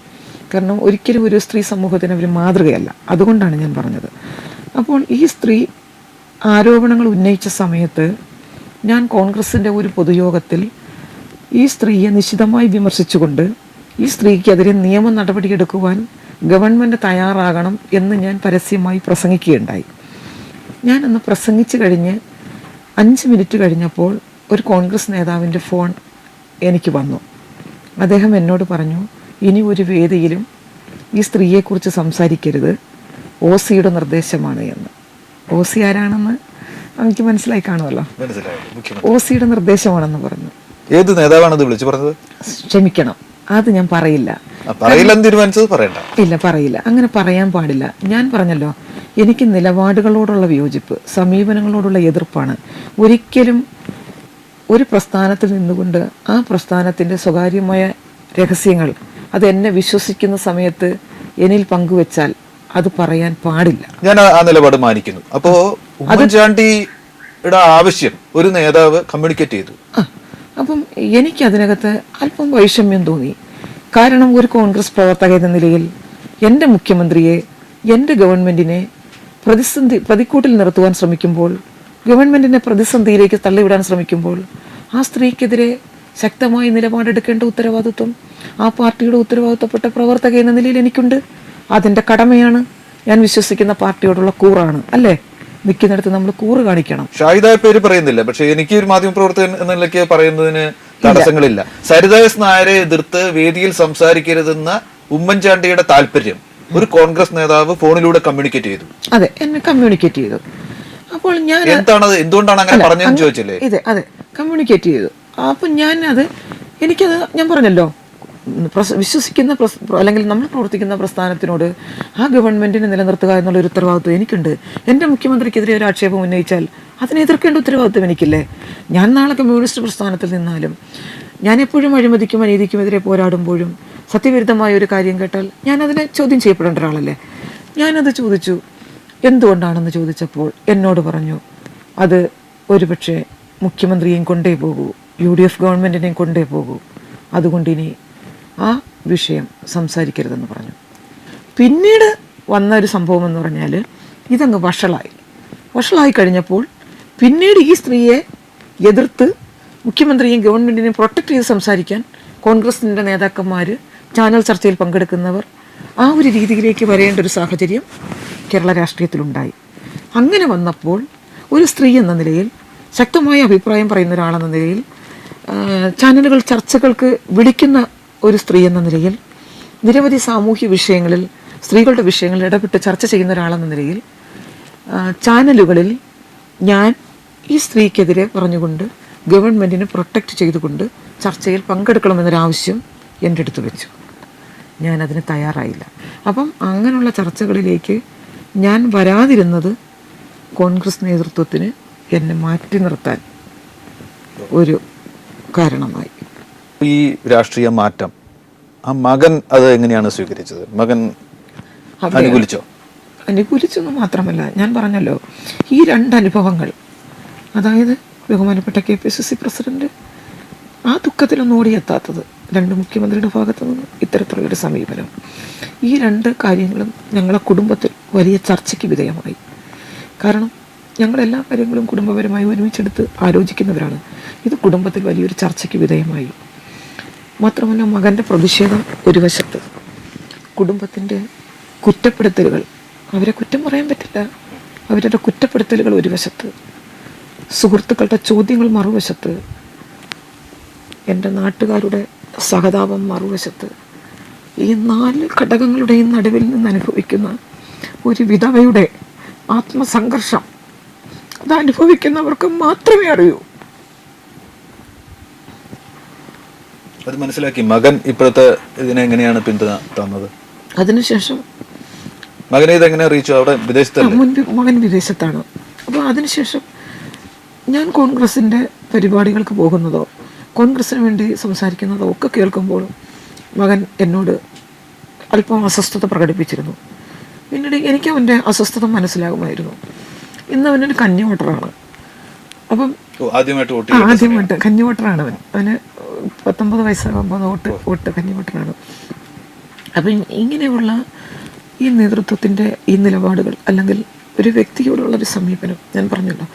കാരണം ഒരിക്കലും ഒരു സ്ത്രീ സമൂഹത്തിന് അവർ മാതൃകയല്ല, അതുകൊണ്ടാണ് ഞാൻ പറഞ്ഞത്. അപ്പോൾ ഈ സ്ത്രീ ആരോപണങ്ങൾ ഉന്നയിച്ച സമയത്ത് ഞാൻ കോൺഗ്രസിൻ്റെ ഒരു പൊതുയോഗത്തിൽ ഈ സ്ത്രീയെ നിശിതമായി വിമർശിച്ചുകൊണ്ട് ഈ സ്ത്രീക്കെതിരെ നിയമ നടപടിയെടുക്കുവാൻ ഗവൺമെൻറ് തയ്യാറാകണം എന്ന് ഞാൻ പരസ്യമായി പ്രസംഗിക്കുകയുണ്ടായി. ഞാനന്ന് പ്രസംഗിച്ച് കഴിഞ്ഞ് 5 മിനിറ്റ് കഴിഞ്ഞപ്പോൾ ഒരു കോൺഗ്രസ് നേതാവിൻ്റെ ഫോൺ എനിക്ക് വന്നു. അദ്ദേഹം എന്നോട് പറഞ്ഞു, ഇനി ഒരു വേദിയിലും ഈ സ്ത്രീയെക്കുറിച്ച് സംസാരിക്കരുത്, OC-യുടെ നിർദ്ദേശമാണ് എന്ന്. OC ആരാണെന്ന് എനിക്ക് മനസ്സിലായി കാണുമല്ലോ. OC-യുടെ നിർദ്ദേശമാണെന്ന് പറഞ്ഞു. ഏത് നേതാവാണത് വിളിച്ചു പറഞ്ഞത്? ക്ഷമിക്കണം, അത് ഞാൻ പറയില്ല. ഇല്ല, പറയില്ല, അങ്ങനെ പറയാൻ പാടില്ല. ഞാൻ പറഞ്ഞല്ലോ, എനിക്ക് നിലപാടുകളോടുള്ള വിയോജിപ്പ്, സമീപനങ്ങളോടുള്ള എതിർപ്പാണ്. ഒരിക്കലും ഒരു പ്രസ്ഥാനത്തിൽ നിന്നുകൊണ്ട് ആ പ്രസ്ഥാനത്തിൻ്റെ സ്വകാര്യമായ രഹസ്യങ്ങൾ അത് എന്നെ വിശ്വസിക്കുന്ന സമയത്ത് എന്നിൽ പങ്കുവെച്ചാൽ അത് പറയാൻ പാടില്ല. ഞാൻ ആ നിലപാട് മാനിക്കുന്നു. അപ്പോ ഉമ്മൻചാണ്ടിയുടെ ആവശ്യം ഒരു നേതാവ് കമ്മ്യൂണിക്കേറ്റ് ചെയ്തു. അപ്പം എനിക്ക് അതിനകത്ത് അല്പം വൈഷമ്യം തോന്നി. കാരണം ഒരു കോൺഗ്രസ് പ്രവർത്തക എന്ന നിലയിൽ എൻ്റെ മുഖ്യമന്ത്രിയെ, എൻ്റെ ഗവൺമെൻറ്റിനെ പ്രതിക്കൂട്ടിൽ നിർത്തുവാൻ ശ്രമിക്കുമ്പോൾ, ഗവൺമെൻറ്റിനെ പ്രതിസന്ധിയിലേക്ക് തള്ളിവിടാൻ ശ്രമിക്കുമ്പോൾ, ആ സ്ത്രീക്കെതിരെ ശക്തമായി നിലപാടെടുക്കേണ്ട ഉത്തരവാദിത്വം ആ പാർട്ടിയുടെ ഉത്തരവാദിത്തപ്പെട്ട പ്രവർത്തക എന്ന നിലയിൽ എനിക്കുണ്ട്. അതെൻ്റെ കടമയാണ്. ഞാൻ വിശ്വസിക്കുന്ന പാർട്ടിയോടുള്ള കൂറാണ്, അല്ലേ? നിൽക്കുന്നിടത്ത് നമ്മൾ കൂറ് കാണിക്കണം. ഷാഹിദ പേര് പറയുന്നില്ല, പക്ഷെ എനിക്ക് ഒരു മാധ്യമപ്രവർത്തകൻ എന്ന നിലയ്ക്ക് പറയുന്നതിന് തടസ്സങ്ങളില്ല. സരിത എസ് നായരെ എതിർത്ത് വേദിയിൽ സംസാരിക്കരുതെന്ന ഉമ്മൻചാണ്ടിയുടെ താല്പര്യം ഒരു കോൺഗ്രസ് നേതാവ് ഫോണിലൂടെ കമ്മ്യൂണിക്കേറ്റ് ചെയ്തു. അതെ, എന്നെ കമ്മ്യൂണിക്കേറ്റ് ചെയ്തു. അപ്പോൾ ഞാൻ എന്തുകൊണ്ടാണ് അങ്ങനെ പറഞ്ഞതെന്ന് ചോദിച്ചില്ലേ? അതെ, കമ്മ്യൂണിക്കേറ്റ് ചെയ്തു. അപ്പം എനിക്കത് ഞാൻ പറഞ്ഞല്ലോ, വിശ്വസിക്കുന്ന അല്ലെങ്കിൽ നമ്മൾ പ്രവർത്തിക്കുന്ന പ്രസ്ഥാനത്തിനോട് ആ ഗവൺമെൻറ്റിനെ നിലനിർത്തുക എന്നുള്ളൊരു ഉത്തരവാദിത്വം എനിക്കുണ്ട്. എൻ്റെ മുഖ്യമന്ത്രിക്കെതിരെ ഒരു ആക്ഷേപം ഉന്നയിച്ചാൽ അതിനെ എതിർക്കേണ്ട ഉത്തരവാദിത്വം എനിക്കില്ലേ? ഞാൻ നാളെ കമ്മ്യൂണിസ്റ്റ് പ്രസ്ഥാനത്തിൽ നിന്നാലും, ഞാൻ എപ്പോഴും അഴിമതിക്കും അനീതിക്കുമെതിരെ പോരാടുമ്പോഴും സത്യവിരുദ്ധമായ ഒരു കാര്യം കേട്ടാൽ ഞാൻ അതിനെ ചോദ്യം ചെയ്യപ്പെടേണ്ട ഒരാളല്ലേ? ഞാനത് ചോദിച്ചു. എന്തുകൊണ്ടാണെന്ന് ചോദിച്ചപ്പോൾ എന്നോട് പറഞ്ഞു, അത് ഒരുപക്ഷെ മുഖ്യമന്ത്രിയെയും കൊണ്ടേ പോകൂ, UDF ഗവൺമെൻറ്റിനെയും കൊണ്ടേ പോകൂ, അതുകൊണ്ട് ഇനി ആ വിഷയം സംസാരിക്കരുതെന്ന് പറഞ്ഞു. പിന്നീട് വന്ന ഒരു സംഭവം എന്ന് പറഞ്ഞാൽ ഇതങ്ങ് വഷളായി കഴിഞ്ഞപ്പോൾ പിന്നീട് ഈ സ്ത്രീയെ എതിർത്ത് മുഖ്യമന്ത്രിയെയും ഗവൺമെൻറ്റിനെയും പ്രൊട്ടക്റ്റ് ചെയ്ത് സംസാരിക്കാൻ കോൺഗ്രസിൻ്റെ നേതാക്കന്മാർ, ചാനൽ ചർച്ചയിൽ പങ്കെടുക്കുന്നവർ ആ ഒരു രീതിയിലേക്ക് വരേണ്ട ഒരു സാഹചര്യം കേരള രാഷ്ട്രീയത്തിലുണ്ടായി. അങ്ങനെ വന്നപ്പോൾ ഒരു സ്ത്രീ എന്ന നിലയിൽ, ശക്തമായ അഭിപ്രായം പറയുന്ന ഒരാളെന്ന നിലയിൽ, ചാനലുകൾ ചർച്ചകൾക്ക് വിളിക്കുന്ന ഒരു സ്ത്രീ എന്ന നിലയിൽ, നിരവധി സാമൂഹ്യ വിഷയങ്ങളിൽ സ്ത്രീകളുടെ വിഷയങ്ങളിൽ ഇടപെട്ട് ചർച്ച ചെയ്യുന്ന ഒരാളെന്ന നിലയിൽ ചാനലുകളിൽ ഞാൻ ഈ സ്ത്രീക്കെതിരെ പറഞ്ഞുകൊണ്ട് ഗവൺമെൻറ്റിനെ പ്രൊട്ടക്റ്റ് ചെയ്തുകൊണ്ട് ചർച്ചയിൽ പങ്കെടുക്കണമെന്നൊരാവശ്യം എൻ്റെ അടുത്ത് വെച്ചു. ഞാനതിന് തയ്യാറായില്ല. അപ്പം അങ്ങനെയുള്ള ചർച്ചകളിലേക്ക് ഞാൻ വരാതിരുന്നത് കോൺഗ്രസ് നേതൃത്വത്തിന് എന്നെ മാറ്റി നിർത്താൻ ഒരു കാരണമായി. ഈ രാഷ്ട്രീയ മാറ്റം ആ മകൻ അത് എങ്ങനെയാണ് സ്വീകരിച്ചത്? മകൻ അനുകൂലിച്ചോ? അനുകൂലിച്ചെന്ന് മാത്രമല്ല, ഞാൻ പറഞ്ഞല്ലോ, ഈ രണ്ട് അനുഭവങ്ങൾ, അതായത് ബഹുമാനപ്പെട്ട KPCC പ്രസിഡന്റ് ആ ദുഃഖത്തിലൊന്നും ഓടിയെത്താത്തത്, രണ്ട് മുഖ്യമന്ത്രിയുടെ ഭാഗത്തു നിന്ന് ഇത്തരത്തിലുള്ളൊരു സമീപനം, ഈ രണ്ട് കാര്യങ്ങളും ഞങ്ങളെ കുടുംബത്തിൽ വലിയ ചർച്ചയ്ക്ക് വിധേയമായി. കാരണം ഞങ്ങളെല്ലാ കാര്യങ്ങളും കുടുംബപരമായി ഒരുമിച്ചെടുത്ത് ആലോചിക്കുന്നവരാണ്. ഇത് കുടുംബത്തിൽ വലിയൊരു ചർച്ചയ്ക്ക് വിധേയമായി. മാത്രമല്ല, മകൻ്റെ പ്രതിഷേധം ഒരു വശത്ത്, കുടുംബത്തിൻ്റെ കുറ്റപ്പെടുത്തലുകൾ, അവരെ കുറ്റം പറയാൻ പറ്റില്ല, അവരുടെ കുറ്റപ്പെടുത്തലുകൾ ഒരു വശത്ത്, സുഹൃത്തുക്കളുടെ ചോദ്യങ്ങൾ മറുവശത്ത്, എൻ്റെ നാട്ടുകാരുടെ സഹതാപം മറുവശത്ത്, ഈ 4 ഘടകങ്ങളുടെയും നടുവിൽ നിന്ന് അനുഭവിക്കുന്ന ഒരു വിധവയുടെ ആത്മസംഘർഷം അത് അനുഭവിക്കുന്നവർക്ക് മാത്രമേ അറിയൂ. അത് മനസ്സിലാക്കി മകൻ ഇപ്പോഴത്തെ ഇതിനെങ്ങനെയാണ് പിന്തുണ തന്നത്? അതിനുശേഷം മകനെ ഇതെങ്ങനെ അറിയിച്ചു? അവിടെ മകൻ വിദേശത്താണ്. അപ്പോൾ അതിനുശേഷം ഞാൻ കോൺഗ്രസിൻ്റെ പരിപാടികൾക്ക് പോകുന്നതോ കോൺഗ്രസിന് വേണ്ടി സംസാരിക്കുന്നതോ ഒക്കെ കേൾക്കുമ്പോൾ മകൻ എന്നോട് അല്പം അസ്വസ്ഥത പ്രകടിപ്പിച്ചിരുന്നു. പിന്നീട് എനിക്ക് അവൻ്റെ അസ്വസ്ഥത മനസ്സിലാകുമായിരുന്നു. ഇന്ന് അവനൊരു കന്നി വോട്ടറാണ്. അപ്പം ആദ്യമായിട്ട് കന്നി വോട്ടറാണ് അവന് 19 വയസ്സാകുമ്പോൾ വോട്ട് കന്നി വോട്ടറാണ്. അപ്പം ഇങ്ങനെയുള്ള ഈ നേതൃത്വത്തിൻ്റെ ഈ നിലപാടുകൾ, അല്ലെങ്കിൽ ഒരു വ്യക്തിയോടുള്ളൊരു സമീപനം, ഞാൻ പറഞ്ഞല്ലോ,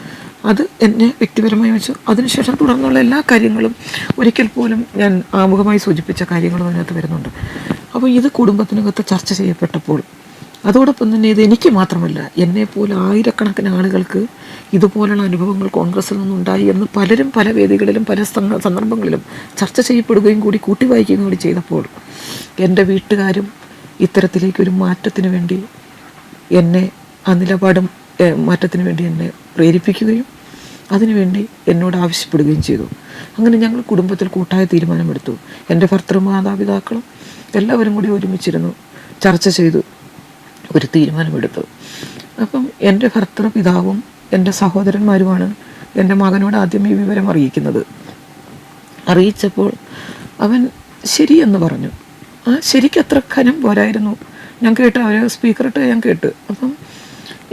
അത് എന്നെ വ്യക്തിപരമായി വെച്ചു. അതിനുശേഷം തുടർന്നുള്ള എല്ലാ കാര്യങ്ങളും ഒരിക്കൽ പോലും ഞാൻ ആമുഖമായി സൂചിപ്പിച്ച കാര്യങ്ങളും അതിനകത്ത് വരുന്നുണ്ട്. അപ്പോൾ ഇത് കുടുംബത്തിനകത്ത് ചർച്ച ചെയ്യപ്പെട്ടപ്പോൾ, അതോടൊപ്പം തന്നെ ഇത് എനിക്ക് മാത്രമല്ല, എന്നെപ്പോലെ ആയിരക്കണക്കിന് ആളുകൾക്ക് ഇതുപോലുള്ള അനുഭവങ്ങൾ കോൺഗ്രസിൽ നിന്നുണ്ടായി എന്ന് പലരും പല വേദികളിലും പല സന്ദർഭങ്ങളിലും ചർച്ച ചെയ്യപ്പെടുകയും കൂടി കൂട്ടി വായിക്കുകയും കൂടി ചെയ്തപ്പോൾ, എൻ്റെ വീട്ടുകാരും ഇത്തരത്തിലേക്കൊരു മാറ്റത്തിന് വേണ്ടി എന്നെ, ആ നിലപാടും മാറ്റത്തിന് വേണ്ടി എന്നെ പ്രേരിപ്പിക്കുകയും അതിനുവേണ്ടി എന്നോട് ആവശ്യപ്പെടുകയും ചെയ്തു. അങ്ങനെ ഞങ്ങൾ കുടുംബത്തിൽ കൂട്ടായ തീരുമാനമെടുത്തു. എൻ്റെ ഭർത്തൃമാതാപിതാക്കളും എല്ലാവരും കൂടി ഒരുമിച്ചിരുന്നു, ചർച്ച ചെയ്തു, ഒരു തീരുമാനമെടുത്തു. അപ്പം എൻ്റെ ഭർത്തൃപിതാവും എൻ്റെ സഹോദരന്മാരുമാണ് എൻ്റെ മകനോട് ആദ്യം ഈ വിവരം അറിയിക്കുന്നത്. അറിയിച്ചപ്പോൾ അവൻ ശരിയെന്ന് പറഞ്ഞു. ആ ശരിക്ക് അത്ര ഖനം പോരായിരുന്നു. ഞാൻ കേട്ടു, അവർ സ്പീക്കറിട്ട് ഞാൻ കേട്ടു. അപ്പം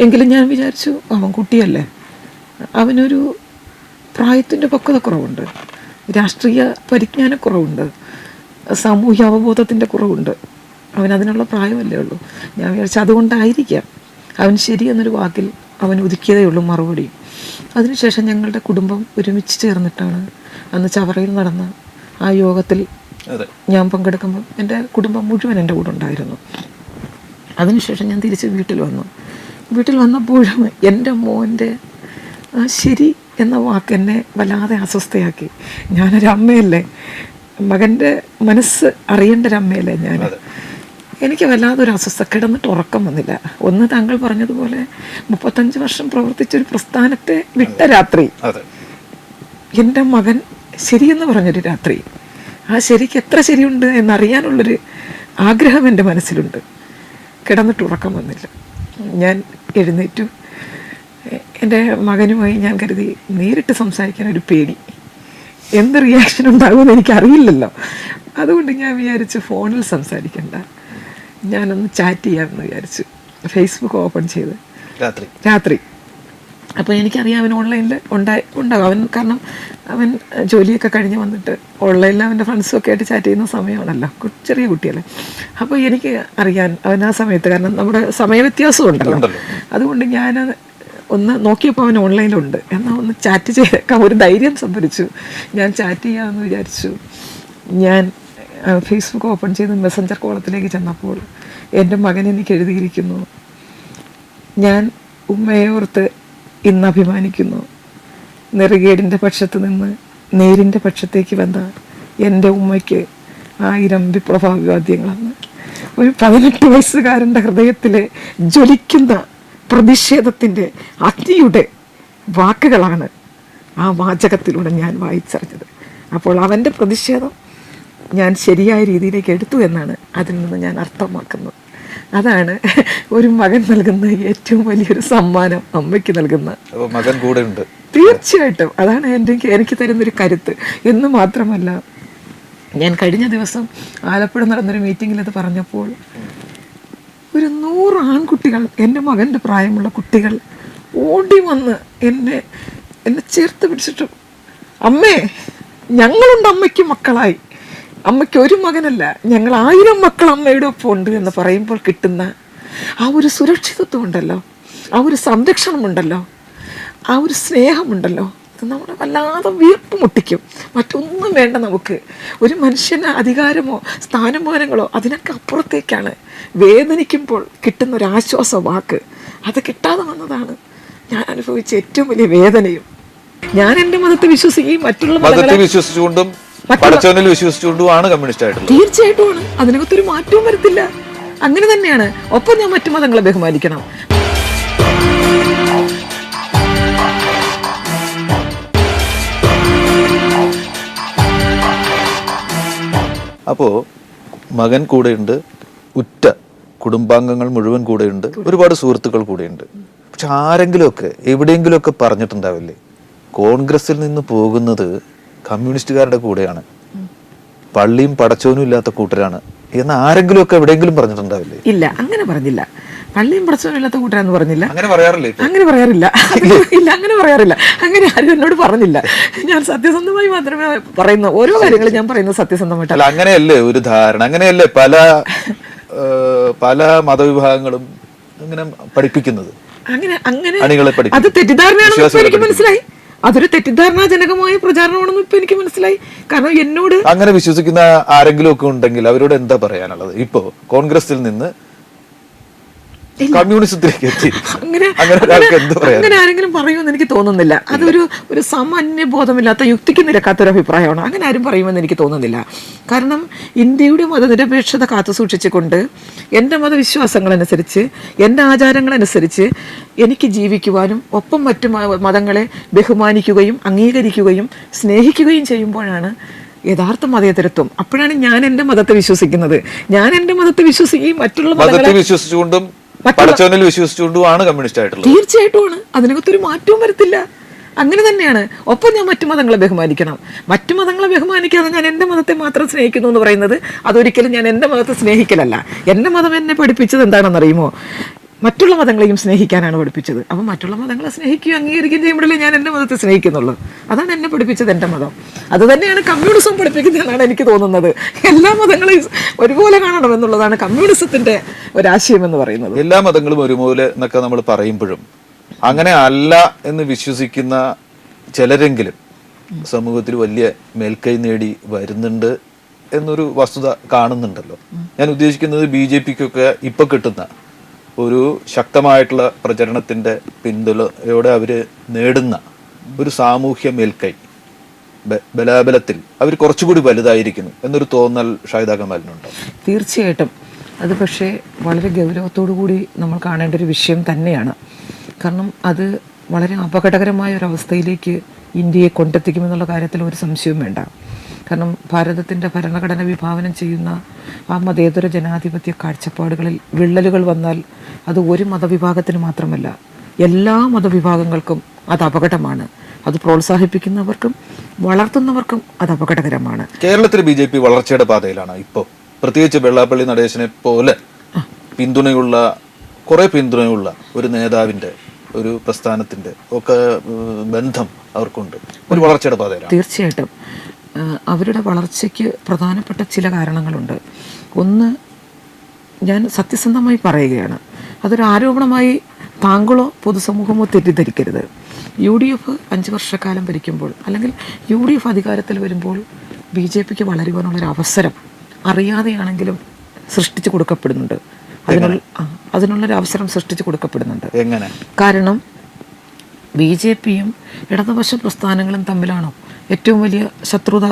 എങ്കിലും ഞാൻ വിചാരിച്ചു, അവൻ കുട്ടിയല്ലേ, അവനൊരു പ്രായത്തിൻ്റെ പക്വതക്കുറവുണ്ട്, രാഷ്ട്രീയ പരിജ്ഞാനക്കുറവുണ്ട്, സാമൂഹ്യ അവബോധത്തിൻ്റെ കുറവുണ്ട്, അവനതിനുള്ള പ്രായമല്ലേ ഉള്ളൂ. ഞാൻ വിചാരിച്ചു അതുകൊണ്ടായിരിക്കാം അവൻ ശരിയെന്നൊരു വാക്കിൽ അവൻ ഒതുക്കിയതേ ഉള്ളൂ മറുപടി. അതിനുശേഷം ഞങ്ങളുടെ കുടുംബം ഒരുമിച്ച് ചേർന്നിട്ടാണ് അന്ന് ചവറയിൽ നടന്ന ആ യോഗത്തിൽ ഞാൻ പങ്കെടുക്കുമ്പം എൻ്റെ കുടുംബം മുഴുവൻ എൻ്റെ കൂടെ ഉണ്ടായിരുന്നു. അതിനുശേഷം ഞാൻ തിരിച്ച് വീട്ടിൽ വന്നപ്പോഴും എൻ്റെ മോൻ്റെ ശരി എന്ന വാക്ക് എന്നെ വല്ലാതെ അസ്വസ്ഥയാക്കി. ഞാനൊരമ്മയല്ലേ, മകൻ്റെ മനസ്സ് അറിയേണ്ട ഒരമ്മയല്ലേ ഞാൻ. എനിക്ക് വല്ലാതൊരു അസ്വസ്ഥ, കിടന്നിട്ട് ഉറക്കം വന്നില്ല. ഒന്ന് താങ്കൾ പറഞ്ഞതുപോലെ 35 വർഷം പ്രവർത്തിച്ചൊരു പ്രസ്ഥാനത്തെ വിട്ട രാത്രി, എൻ്റെ മകൻ ശരിയെന്ന് പറഞ്ഞൊരു രാത്രി, ആ ശരിക്ക് എത്ര ശരിയുണ്ട് എന്നറിയാനുള്ളൊരു ആഗ്രഹം എൻ്റെ മനസ്സിലുണ്ട്. കിടന്നിട്ട് ഉറക്കം വന്നില്ല. ഞാൻ എഴുന്നേറ്റു. എൻ്റെ മകനുമായി ഞാൻ കരുതി നേരിട്ട് സംസാരിക്കാൻ ഒരു പേടി, എന്ത് റിയാക്ഷൻ ഉണ്ടാകുമെന്ന് എനിക്കറിയില്ലല്ലോ. അതുകൊണ്ട് ഞാൻ വിചാരിച്ചു ഫോണിൽ സംസാരിക്കണ്ട, ഞാനൊന്ന് ചാറ്റ് ചെയ്യാമെന്ന് വിചാരിച്ചു. ഫേസ്ബുക്ക് ഓപ്പൺ ചെയ്ത് രാത്രി. അപ്പോൾ എനിക്കറിയാം അവൻ ഓൺലൈനിൽ ഉണ്ടാകും. അവൻ കാരണം അവൻ ജോലിയൊക്കെ കഴിഞ്ഞ് വന്നിട്ട് ഓൺലൈനിൽ അവൻ്റെ ഫ്രണ്ട്സൊക്കെ ആയിട്ട് ചാറ്റ് ചെയ്യുന്ന സമയമാണല്ലോ, ചെറിയ കുട്ടിയല്ലേ. അപ്പോൾ എനിക്ക് അറിയാൻ അവൻ ആ സമയത്ത്, കാരണം നമ്മുടെ സമയവ്യത്യാസം ഉണ്ടല്ലോ, അതുകൊണ്ട് ഞാൻ ഒന്ന് നോക്കിയപ്പോൾ അവൻ ഓൺലൈനിലുണ്ട്, എന്നാൽ ഒന്ന് ചാറ്റ് ചെയ്തേക്കാം, ഒരു ധൈര്യം സംഭരിച്ചു. ഞാൻ ചാറ്റ് ചെയ്യാമെന്ന് വിചാരിച്ചു. ഞാൻ ഫേസ്ബുക്ക് ഓപ്പൺ ചെയ്ത് മെസ്സഞ്ചർ കോളത്തിലേക്ക് ചെന്നപ്പോൾ എൻ്റെ മകൻ എനിക്ക് എഴുതിയിരിക്കുന്നു, ഞാൻ ഉമ്മയെ ഓർത്ത് ഇന്ന് അഭിമാനിക്കുന്നു. നെറുകേടിൻ്റെ പക്ഷത്ത് നിന്ന് നേരിൻ്റെ പക്ഷത്തേക്ക് വന്ന എൻ്റെ ഉമ്മയ്ക്ക് 1000 വിപ്ലവാഭിവാദ്യങ്ങളെന്ന്. ഒരു 18 വയസ്സുകാരൻ്റെ ഹൃദയത്തിലെ ജ്വലിക്കുന്ന പ്രതിഷേധത്തിൻ്റെ അഗ്നിയുടെ വാക്കുകളാണ് ആ വാചകത്തിലൂടെ ഞാൻ വായിച്ചറിഞ്ഞത്. അപ്പോൾ അവൻ്റെ പ്രതിഷേധം ഞാൻ ശരിയായ രീതിയിലേക്ക് എടുത്തു എന്നാണ് അതിൽ നിന്ന് ഞാൻ അർത്ഥമാക്കുന്നത്. അതാണ് ഒരു മകൻ നൽകുന്ന ഏറ്റവും വലിയൊരു സമ്മാനം, അമ്മയ്ക്ക് നൽകുന്ന. മകൻ കൂടെ ഉണ്ട്. തീർച്ചയായിട്ടും അതാണ് എനിക്ക് തരുന്നൊരു കരുത്ത് എന്ന് മാത്രമല്ല, ഞാൻ കഴിഞ്ഞ ദിവസം ആലപ്പുഴ നടന്നൊരു മീറ്റിങ്ങിൽ ഇത് പറഞ്ഞപ്പോൾ ഒരു 100 ആൺകുട്ടികൾ, എൻ്റെ മകൻ്റെ പ്രായമുള്ള കുട്ടികൾ ഓടി വന്ന് എന്നെ ചേർത്ത് പിടിച്ചിട്ട്, അമ്മേ ഞങ്ങളുണ്ട് അമ്മയ്ക്ക് മക്കളായി, അമ്മയ്ക്ക് ഒരു മകനല്ല, ഞങ്ങൾ 1000 മക്കൾ അമ്മയുടെ ഒപ്പം ഉണ്ട് എന്ന് പറയുമ്പോൾ കിട്ടുന്ന ആ ഒരു സുരക്ഷിതത്വം ഉണ്ടല്ലോ, ആ ഒരു സംരക്ഷണമുണ്ടല്ലോ, ആ ഒരു സ്നേഹമുണ്ടല്ലോ, അത് നമ്മളെ വല്ലാതെ വീർപ്പ് മുട്ടിക്കും. മറ്റൊന്നും വേണ്ട നമുക്ക്. ഒരു മനുഷ്യന് അധികാരമോ സ്ഥാനമാനങ്ങളോ അതിനൊക്കെ അപ്പുറത്തേക്കാണ് വേദനിക്കുമ്പോൾ കിട്ടുന്ന ഒരു ആശ്വാസ വാക്ക്. അത് കിട്ടാതെ വന്നതാണ് ഞാൻ അനുഭവിച്ച ഏറ്റവും വലിയ വേദനയും. ഞാൻ എൻ്റെ മതത്തെ വിശ്വസിക്കുകയും മറ്റുള്ള മതത്തെ വിശ്വസിച്ചുകൊണ്ടും പടച്ചവനിൽ വിശ്വസിച്ചുകൊണ്ടുമാണ് കമ്മ്യൂണിസ്റ്റ് ആയിട്ടുള്ളത്. തീർച്ചയായിട്ടും ആണ്. അതിനകത്തൊരു മാറ്റവും വരത്തില്ല. അങ്ങനെ തന്നെയാണ്. ഒപ്പം ഞാൻ മറ്റു മതങ്ങളെ ബഹുമാനിക്കണം. അപ്പോ മകൻ കൂടെയുണ്ട്, ഉറ്റ കുടുംബാംഗങ്ങൾ മുഴുവൻ കൂടെയുണ്ട്, ഒരുപാട് സുഹൃത്തുക്കൾ കൂടെയുണ്ട്. പക്ഷെ ആരെങ്കിലുമൊക്കെ എവിടെയെങ്കിലുമൊക്കെ പറഞ്ഞിട്ടുണ്ടാവില്ലേ, കോൺഗ്രസിൽ നിന്ന് പോകുന്നത് കമ്മ്യൂണിസ്റ്റുകാരുടെ കൂടെയാണ്, പള്ളിയും പടച്ചവനും ഇല്ലാത്ത കൂട്ടരാണ് എന്ന് ആരെങ്കിലും ഒക്കെ എവിടെയെങ്കിലും പറഞ്ഞിട്ടുണ്ടാവില്ലേ? ഇല്ല, അങ്ങനെ പറഞ്ഞില്ല. പള്ളിയും പടച്ചവനും ഇല്ലാത്ത കൂട്ടരാന്ന് പറഞ്ഞില്ല. അങ്ങനെ പറയാറില്ലേ? അങ്ങനെ പറയാറില്ല. ഇല്ല, അങ്ങനെ പറയാറില്ല. അങ്ങനെ ആരും എന്നോട് പറഞ്ഞില്ല. ഞാൻ സത്യസന്ധമായി മാത്രമേ പറയുന്ന ഓരോ കാര്യങ്ങളും ഞാൻ പറയുന്നത് സത്യസന്ധമായിട്ട്. അല്ല, അങ്ങനെയല്ലേ ഒരു ധാരണ, അങ്ങനെയല്ലേ പല മതവിഭാഗങ്ങളും ഇങ്ങനെ പഠിപ്പിക്കുന്നത്. അങ്ങനെ അത് തെറ്റിദ്ധാരണയാണെന്ന് എനിക്ക് മനസ്സിലായി. അതൊരു തെറ്റിദ്ധാരണാജനകമായ പ്രചാരണമാണെന്ന് ഇപ്പൊ എനിക്ക് മനസ്സിലായി. കാരണം എന്നോട് അങ്ങനെ വിശ്വസിക്കുന്ന ആരെങ്കിലും ഒക്കെ ഉണ്ടെങ്കിൽ അവരോട് എന്താ പറയാനുള്ളത്? ഇപ്പോ കോൺഗ്രസിൽ നിന്ന് കമ്മ്യൂണിസത്തിലേക്ക് എത്തി, അങ്ങനെ ആരെങ്കിലും പറയുമെന്ന് എനിക്ക് തോന്നുന്നില്ല. അതൊരു സാമാന്യ ബോധമില്ലാത്ത, യുക്തിക്ക് നിരക്കാത്തൊരു അഭിപ്രായമാണ്. അങ്ങനെ ആരും പറയുമെന്ന് എനിക്ക് തോന്നുന്നില്ല. കാരണം ഇന്ത്യയുടെ മതനിരപേക്ഷത കാത്തു സൂക്ഷിച്ചുകൊണ്ട് എൻ്റെ മതവിശ്വാസങ്ങളനുസരിച്ച്, എൻ്റെ ആചാരങ്ങളനുസരിച്ച് എനിക്ക് ജീവിക്കുവാനും ഒപ്പം മറ്റു മതങ്ങളെ ബഹുമാനിക്കുകയും അംഗീകരിക്കുകയും സ്നേഹിക്കുകയും ചെയ്യുമ്പോഴാണ് യഥാർത്ഥ മതേതരത്വം. അപ്പോഴാണ് ഞാൻ എൻ്റെ മതത്തെ വിശ്വസിക്കുന്നത്. ഞാൻ എൻ്റെ മതത്തെ വിശ്വസിക്കുകയും മറ്റുള്ള മതത്തെ വിശ്വസിച്ചുകൊണ്ടും പടച്ചവനിൽ വിശ്വസിച്ചുകൊണ്ടുമാണ് കമ്മ്യൂണിസ്റ്റ് ആയിട്ടുള്ളത്. തീർച്ചയായിട്ടും ആണ്. അതിനകത്തൊരു മാറ്റവും വരത്തില്ല. അങ്ങനെ തന്നെയാണ്. ഒപ്പം ഞാൻ മറ്റു മതങ്ങളെ ബഹുമാനിക്കണം. മറ്റു മതങ്ങളെ ബഹുമാനിക്കാതെ ഞാൻ എൻ്റെ മതത്തെ മാത്രം സ്നേഹിക്കുന്നു എന്ന് പറയുന്നത് അതൊരിക്കലും ഞാൻ എൻ്റെ മതത്തെ സ്നേഹിക്കലല്ല. എൻ്റെ മതം എന്നെ പഠിപ്പിച്ചത് എന്താണെന്നറിയുമോ? മറ്റുള്ള മതങ്ങളെയും സ്നേഹിക്കാനാണ് പഠിപ്പിച്ചത്. അപ്പം മറ്റുള്ള മതങ്ങളെ സ്നേഹിക്കുകയും അംഗീകരിക്കുകയും ചെയ്യുമ്പോഴേ ഞാൻ എൻ്റെ മതത്തെ സ്നേഹിക്കുന്നുള്ളൂ. അതാണ് എന്നെ പഠിപ്പിച്ചത് എൻ്റെ മതം. അത് തന്നെയാണ് കമ്മ്യൂണിസം പഠിപ്പിക്കുന്നതെന്നാണ് എനിക്ക് തോന്നുന്നത്. എല്ലാ മതങ്ങളെയും ഒരുപോലെ കാണണം എന്നുള്ളതാണ് കമ്മ്യൂണിസത്തിന്റെ ഒരാശയം എന്ന് പറയുന്നത്. എല്ലാ മതങ്ങളും ഒരുപോലെ എന്നൊക്കെ നമ്മൾ പറയുമ്പോഴും അങ്ങനെ അല്ല എന്ന് വിശ്വസിക്കുന്ന ചിലരെങ്കിലും സമൂഹത്തിൽ വലിയ മേൽക്കൈ നേടി വരുന്നുണ്ട് എന്നൊരു വസ്തുത കാണുന്നുണ്ടല്ലോ. ഞാൻ ഉദ്ദേശിക്കുന്നത് BJPക്കൊക്കെ ഇപ്പൊ കിട്ടുന്ന ഒരു ശക്തമായിട്ടുള്ള പ്രചരണത്തിന്റെ പിന്തുണയോടെ അവര് നേടുന്ന ഒരു സാമൂഹ്യ മേൽക്കൈ, ബലാബലത്തിൽ അവർ കുറച്ചുകൂടി വലുതായിരിക്കുന്നു എന്നൊരു തോന്നൽ ഷാഹിദ കമാലിനുണ്ടോ? തീർച്ചയായിട്ടും. അത് പക്ഷേ വളരെ ഗൗരവത്തോടു കൂടി നമ്മൾ കാണേണ്ട ഒരു വിഷയം തന്നെയാണ്. കാരണം അത് വളരെ അപകടകരമായ ഒരവസ്ഥയിലേക്ക് ഇന്ത്യയെ കൊണ്ടെത്തിക്കുമെന്നുള്ള കാര്യത്തിൽ ഒരു സംശയവും വേണ്ട. കാരണം ഭാരതത്തിൻ്റെ ഭരണഘടന വിഭാവനം ചെയ്യുന്ന ആ മതേതര ജനാധിപത്യ കാഴ്ചപ്പാടുകളിൽ വിള്ളലുകൾ വന്നാൽ അത് ഒരു മതവിഭാഗത്തിന് മാത്രമല്ല, എല്ലാ മതവിഭാഗങ്ങൾക്കും അത് അപകടമാണ്. അത് പ്രോത്സാഹിപ്പിക്കുന്നവർക്കും വളർത്തുന്നവർക്കും അത് അപകടകരമാണ്. കേരളത്തിൽ BJP വളർച്ചയുടെ പാതയിലാണ് ഇപ്പോൾ. പ്രത്യേകിച്ച് വെള്ളാപ്പള്ളി നടേശനെ പോലെ കുറെ പിന്തുണയുള്ള ഒരു നേതാവിന്റെ, ഒരു പ്രസ്ഥാനത്തിന്റെ ഒക്കെ ബന്ധം അവർക്കുണ്ട്. ഒരു വളർച്ചയുടെ പാതയിലാണ്. തീർച്ചയായിട്ടും അവരുടെ വളർച്ചയ്ക്ക് പ്രധാനപ്പെട്ട ചില കാരണങ്ങളുണ്ട്. ഒന്ന്, ഞാൻ സത്യസന്ധമായി പറയുകയാണ്, അതൊരു ആരോപണമായി താങ്കളോ പൊതുസമൂഹമോ തെറ്റിദ്ധരിക്കരുത്. UDF 5 വർഷക്കാലം ഭരിക്കുമ്പോൾ, അല്ലെങ്കിൽ UDF അധികാരത്തിൽ വരുമ്പോൾ BJPക്ക് വളരുവാനുള്ളൊരു അവസരം അറിയാതെയാണെങ്കിലും സൃഷ്ടിച്ചു കൊടുക്കപ്പെടുന്നുണ്ട്. അതിനുള്ളൊരു അവസരം സൃഷ്ടിച്ചു കൊടുക്കപ്പെടുന്നുണ്ട്. എങ്ങനെ? കാരണം BJPയും ഇടതുപക്ഷ പ്രസ്ഥാനങ്ങളും തമ്മിലാണോ ഏറ്റവും വലിയ ശത്രുത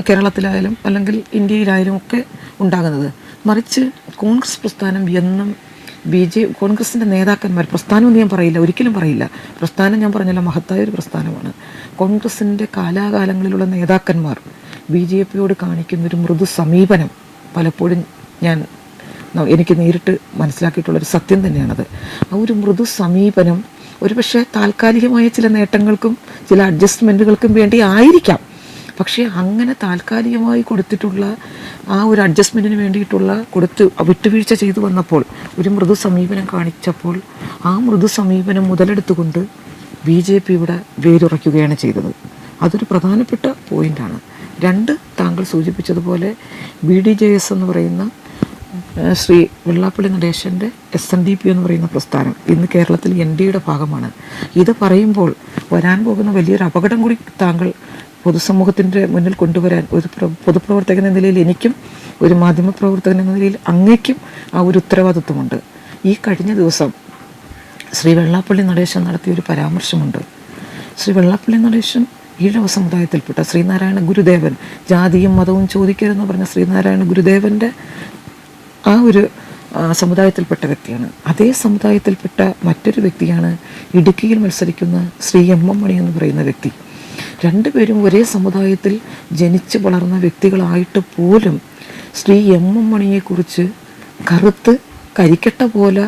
കേരളത്തിലായാലും അല്ലെങ്കിൽ ഇന്ത്യയിലായാലും ഒക്കെ ഉണ്ടാകുന്നത്? മറിച്ച് കോൺഗ്രസ് പ്രസ്ഥാനം എന്നും കോൺഗ്രസിൻ്റെ നേതാക്കന്മാർ, പ്രസ്ഥാനമെന്ന് ഞാൻ പറയില്ല, ഒരിക്കലും പറയില്ല, പ്രസ്ഥാനം ഞാൻ പറഞ്ഞല്ലോ മഹത്തായ ഒരു പ്രസ്ഥാനമാണ്. കോൺഗ്രസിൻ്റെ കാലാകാലങ്ങളിലുള്ള നേതാക്കന്മാർ BJPയോട് കാണിക്കുന്നൊരു മൃദു സമീപനം പലപ്പോഴും എനിക്ക് നേരിട്ട് മനസ്സിലാക്കിയിട്ടുള്ളൊരു സത്യം തന്നെയാണത്. ആ ഒരു മൃദു സമീപനം ഒരുപക്ഷെ താൽക്കാലികമായ ചില നേട്ടങ്ങൾക്കും ചില അഡ്ജസ്റ്റ്മെൻറ്റുകൾക്കും വേണ്ടി ആയിരിക്കാം. പക്ഷേ അങ്ങനെ താൽക്കാലികമായി കൊടുത്തിട്ടുള്ള ആ ഒരു അഡ്ജസ്റ്റ്മെൻറ്റിന് വേണ്ടിയിട്ടുള്ള വിട്ടുവീഴ്ച ചെയ്തു വന്നപ്പോൾ ഒരു മൃദു സമീപനം കാണിച്ചപ്പോൾ ആ മൃദു സമീപനം മുതലെടുത്തുകൊണ്ട് BJP ഇവിടെ വേരുറയ്ക്കുകയാണ് ചെയ്തത്. അതൊരു പ്രധാനപ്പെട്ട പോയിൻ്റാണ്. രണ്ട്, താങ്കൾ സൂചിപ്പിച്ചതുപോലെ BDJS എന്ന് പറയുന്ന ശ്രീ വെള്ളാപ്പള്ളി നടേശൻ്റെ SNDP എന്ന് പറയുന്ന പ്രസ്ഥാനം ഇന്ന് കേരളത്തിൽ NDAയുടെ ഭാഗമാണ്. ഇത് പറയുമ്പോൾ വരാൻ പോകുന്ന വലിയൊരു അപകടം കൂടി താങ്കൾ പൊതുസമൂഹത്തിൻ്റെ മുന്നിൽ കൊണ്ടുവരാൻ ഒരു പൊതുപ്രവർത്തകൻ എന്ന നിലയിൽ എനിക്കും ഒരു മാധ്യമപ്രവർത്തകൻ എന്ന നിലയിൽ അങ്ങേക്കും ആ ഒരു ഉത്തരവാദിത്വമുണ്ട്. ഈ കഴിഞ്ഞ ദിവസം ശ്രീ വെള്ളാപ്പള്ളി നടേശൻ നടത്തിയൊരു പരാമർശമുണ്ട്. ശ്രീ വെള്ളാപ്പള്ളി നടേശൻ ഈഴവ സമുദായത്തിൽപ്പെട്ട ശ്രീനാരായണ ഗുരുദേവൻ, ജാതിയും മതവും ചോദിക്കരുതെന്ന് പറഞ്ഞ ശ്രീനാരായണ ഗുരുദേവൻ്റെ ആ ഒരു സമുദായത്തിൽപ്പെട്ട വ്യക്തിയാണ്. അതേ സമുദായത്തിൽപ്പെട്ട മറ്റൊരു വ്യക്തിയാണ് ഇടുക്കിയിൽ മത്സരിക്കുന്ന ശ്രീ MM മണി എന്ന് പറയുന്ന വ്യക്തി. രണ്ടുപേരും ഒരേ സമുദായത്തിൽ ജനിച്ച് വളർന്ന വ്യക്തികളായിട്ട് പോലും ശ്രീ MM മണിയെക്കുറിച്ച് കറുത്ത് കരിക്കട്ട പോലെ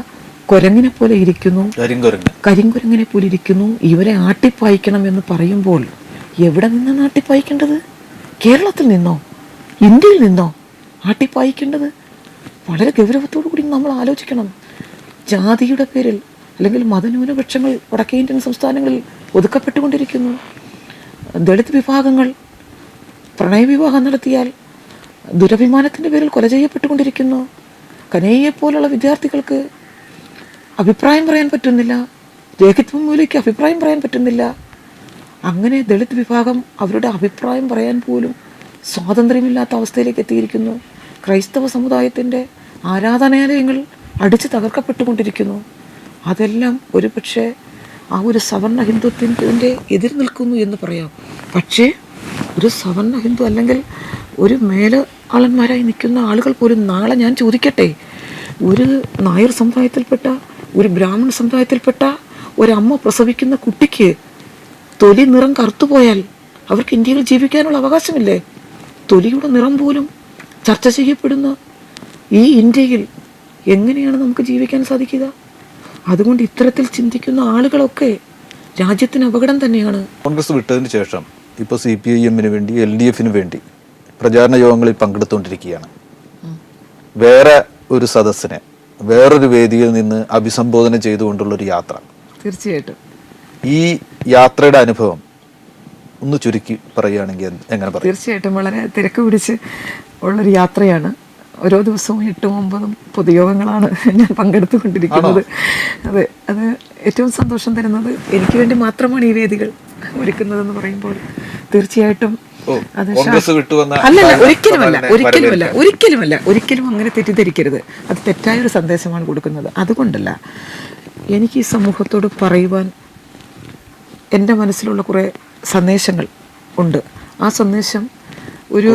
കുരങ്ങിനെ പോലെ ഇരിക്കുന്നു, കരിങ്കുരങ്ങിനെ പോലെ ഇരിക്കുന്നു, ഇവരെ ആട്ടിപ്പായിക്കണം എന്ന് പറയുമ്പോൾ എവിടെ നിന്നാണ് ആട്ടിപ്പായിക്കേണ്ടത്? കേരളത്തിൽ നിന്നോ ഇന്ത്യയിൽ നിന്നോ ആട്ടിപ്പായിക്കേണ്ടത്? വളരെ ഗൗരവത്തോടു കൂടി നമ്മൾ ആലോചിക്കണം. ജാതിയുടെ പേരിൽ അല്ലെങ്കിൽ മതന്യൂനപക്ഷങ്ങൾ വടക്കേ ഇന്ത്യൻ സംസ്ഥാനങ്ങളിൽ ഒതുക്കപ്പെട്ടുകൊണ്ടിരിക്കുന്നു. ദളിത് വിഭാഗങ്ങൾ പ്രണയവിവാഹം നടത്തിയാൽ ദുരഭിമാനത്തിൻ്റെ പേരിൽ കൊല ചെയ്യപ്പെട്ടുകൊണ്ടിരിക്കുന്നു. കനയ്യെപ്പോലുള്ള വിദ്യാർത്ഥികൾക്ക് അഭിപ്രായം പറയാൻ പറ്റുന്നില്ല, രേഖിത്വം മൂലയ്ക്ക് അഭിപ്രായം പറയാൻ പറ്റുന്നില്ല. അങ്ങനെ ദളിത് വിഭാഗം അവരുടെ അഭിപ്രായം പറയാൻ പോലും സ്വാതന്ത്ര്യമില്ലാത്ത അവസ്ഥയിലേക്ക് എത്തിയിരിക്കുന്നു. ക്രൈസ്തവ സമുദായത്തിൻ്റെ ആരാധനാലയങ്ങൾ അടിച്ചു തകർക്കപ്പെട്ടുകൊണ്ടിരിക്കുന്നു. അതെല്ലാം ഒരുപക്ഷെ ആ ഒരു സവർണ ഹിന്ദുത്വത്തിൻ്റെ എതിർ നിൽക്കുന്നു എന്ന് പറയാം. പക്ഷേ ഒരു സവർണ ഹിന്ദു അല്ലെങ്കിൽ ഒരു മേലാളന്മാരായി നിൽക്കുന്ന ആളുകൾ പോലും നാളെ ഞാൻ ചോദിക്കട്ടെ, ഒരു നായർ സമുദായത്തിൽപ്പെട്ട ഒരു ബ്രാഹ്മണ സമുദായത്തിൽപ്പെട്ട ഒരമ്മ പ്രസവിക്കുന്ന കുട്ടിക്ക് തൊലി നിറം കറുത്തുപോയാൽ അവർക്ക് ഇന്ത്യയിൽ ജീവിക്കാനുള്ള അവകാശമില്ലേ? തൊലിയുടെ നിറം പോലും ചർച്ച ചെയ്യപ്പെടുന്ന ഈ ഇന്ത്യയിൽ എങ്ങനെയാണ് നമുക്ക് ജീവിക്കാൻ സാധിക്കുക? അതുകൊണ്ട് ഇത്തരത്തിൽ ചിന്തിക്കുന്ന ആളുകളൊക്കെ രാജ്യത്തിന് അപകടം തന്നെയാണ്. കോൺഗ്രസ് വിട്ടതിന് ശേഷം ഇപ്പോൾ CPIM-ന് വേണ്ടി LDF-ന് വേണ്ടി പ്രചാരണ യോഗങ്ങളിൽ പങ്കെടുത്തുകൊണ്ടിരിക്കുകയാണ്. വേറെ ഒരു സദസ്സിനെ വേറൊരു വേദിയിൽ നിന്ന് അഭിസംബോധന ചെയ്തുകൊണ്ടുള്ളൊരു യാത്ര. തീർച്ചയായിട്ടും ഈ യാത്രയുടെ അനുഭവം ഒന്ന് ചുരുക്കി പറയുകയാണെങ്കിൽ എങ്ങനെ പറയും? തീർച്ചയായിട്ടും വളരെ തിരക്ക് പിടിച്ച് ഉള്ളൊരു യാത്രയാണ്. ഓരോ ദിവസവും 8-9 പൊതുയോഗങ്ങളാണ് ഞാൻ പങ്കെടുത്തുകൊണ്ടിരിക്കുന്നത്. അതെ, അത് ഏറ്റവും സന്തോഷം തരുന്നത് എനിക്ക് വേണ്ടി മാത്രമാണ് ഈ വേദികൾ ഒരുക്കുന്നതെന്ന് പറയുമ്പോൾ തീർച്ചയായിട്ടും അത് അല്ലല്ല, ഒരിക്കലും അങ്ങനെ തെറ്റിദ്ധരിക്കരുത്. അത് തെറ്റായൊരു സന്ദേശമാണ് കൊടുക്കുന്നത്. അതുകൊണ്ടല്ല, എനിക്ക് ഈ സമൂഹത്തോട് പറയുവാൻ എൻ്റെ മനസ്സിലുള്ള കുറേ സന്ദേശങ്ങൾ ഉണ്ട്. ആ സന്ദേശം ഒരു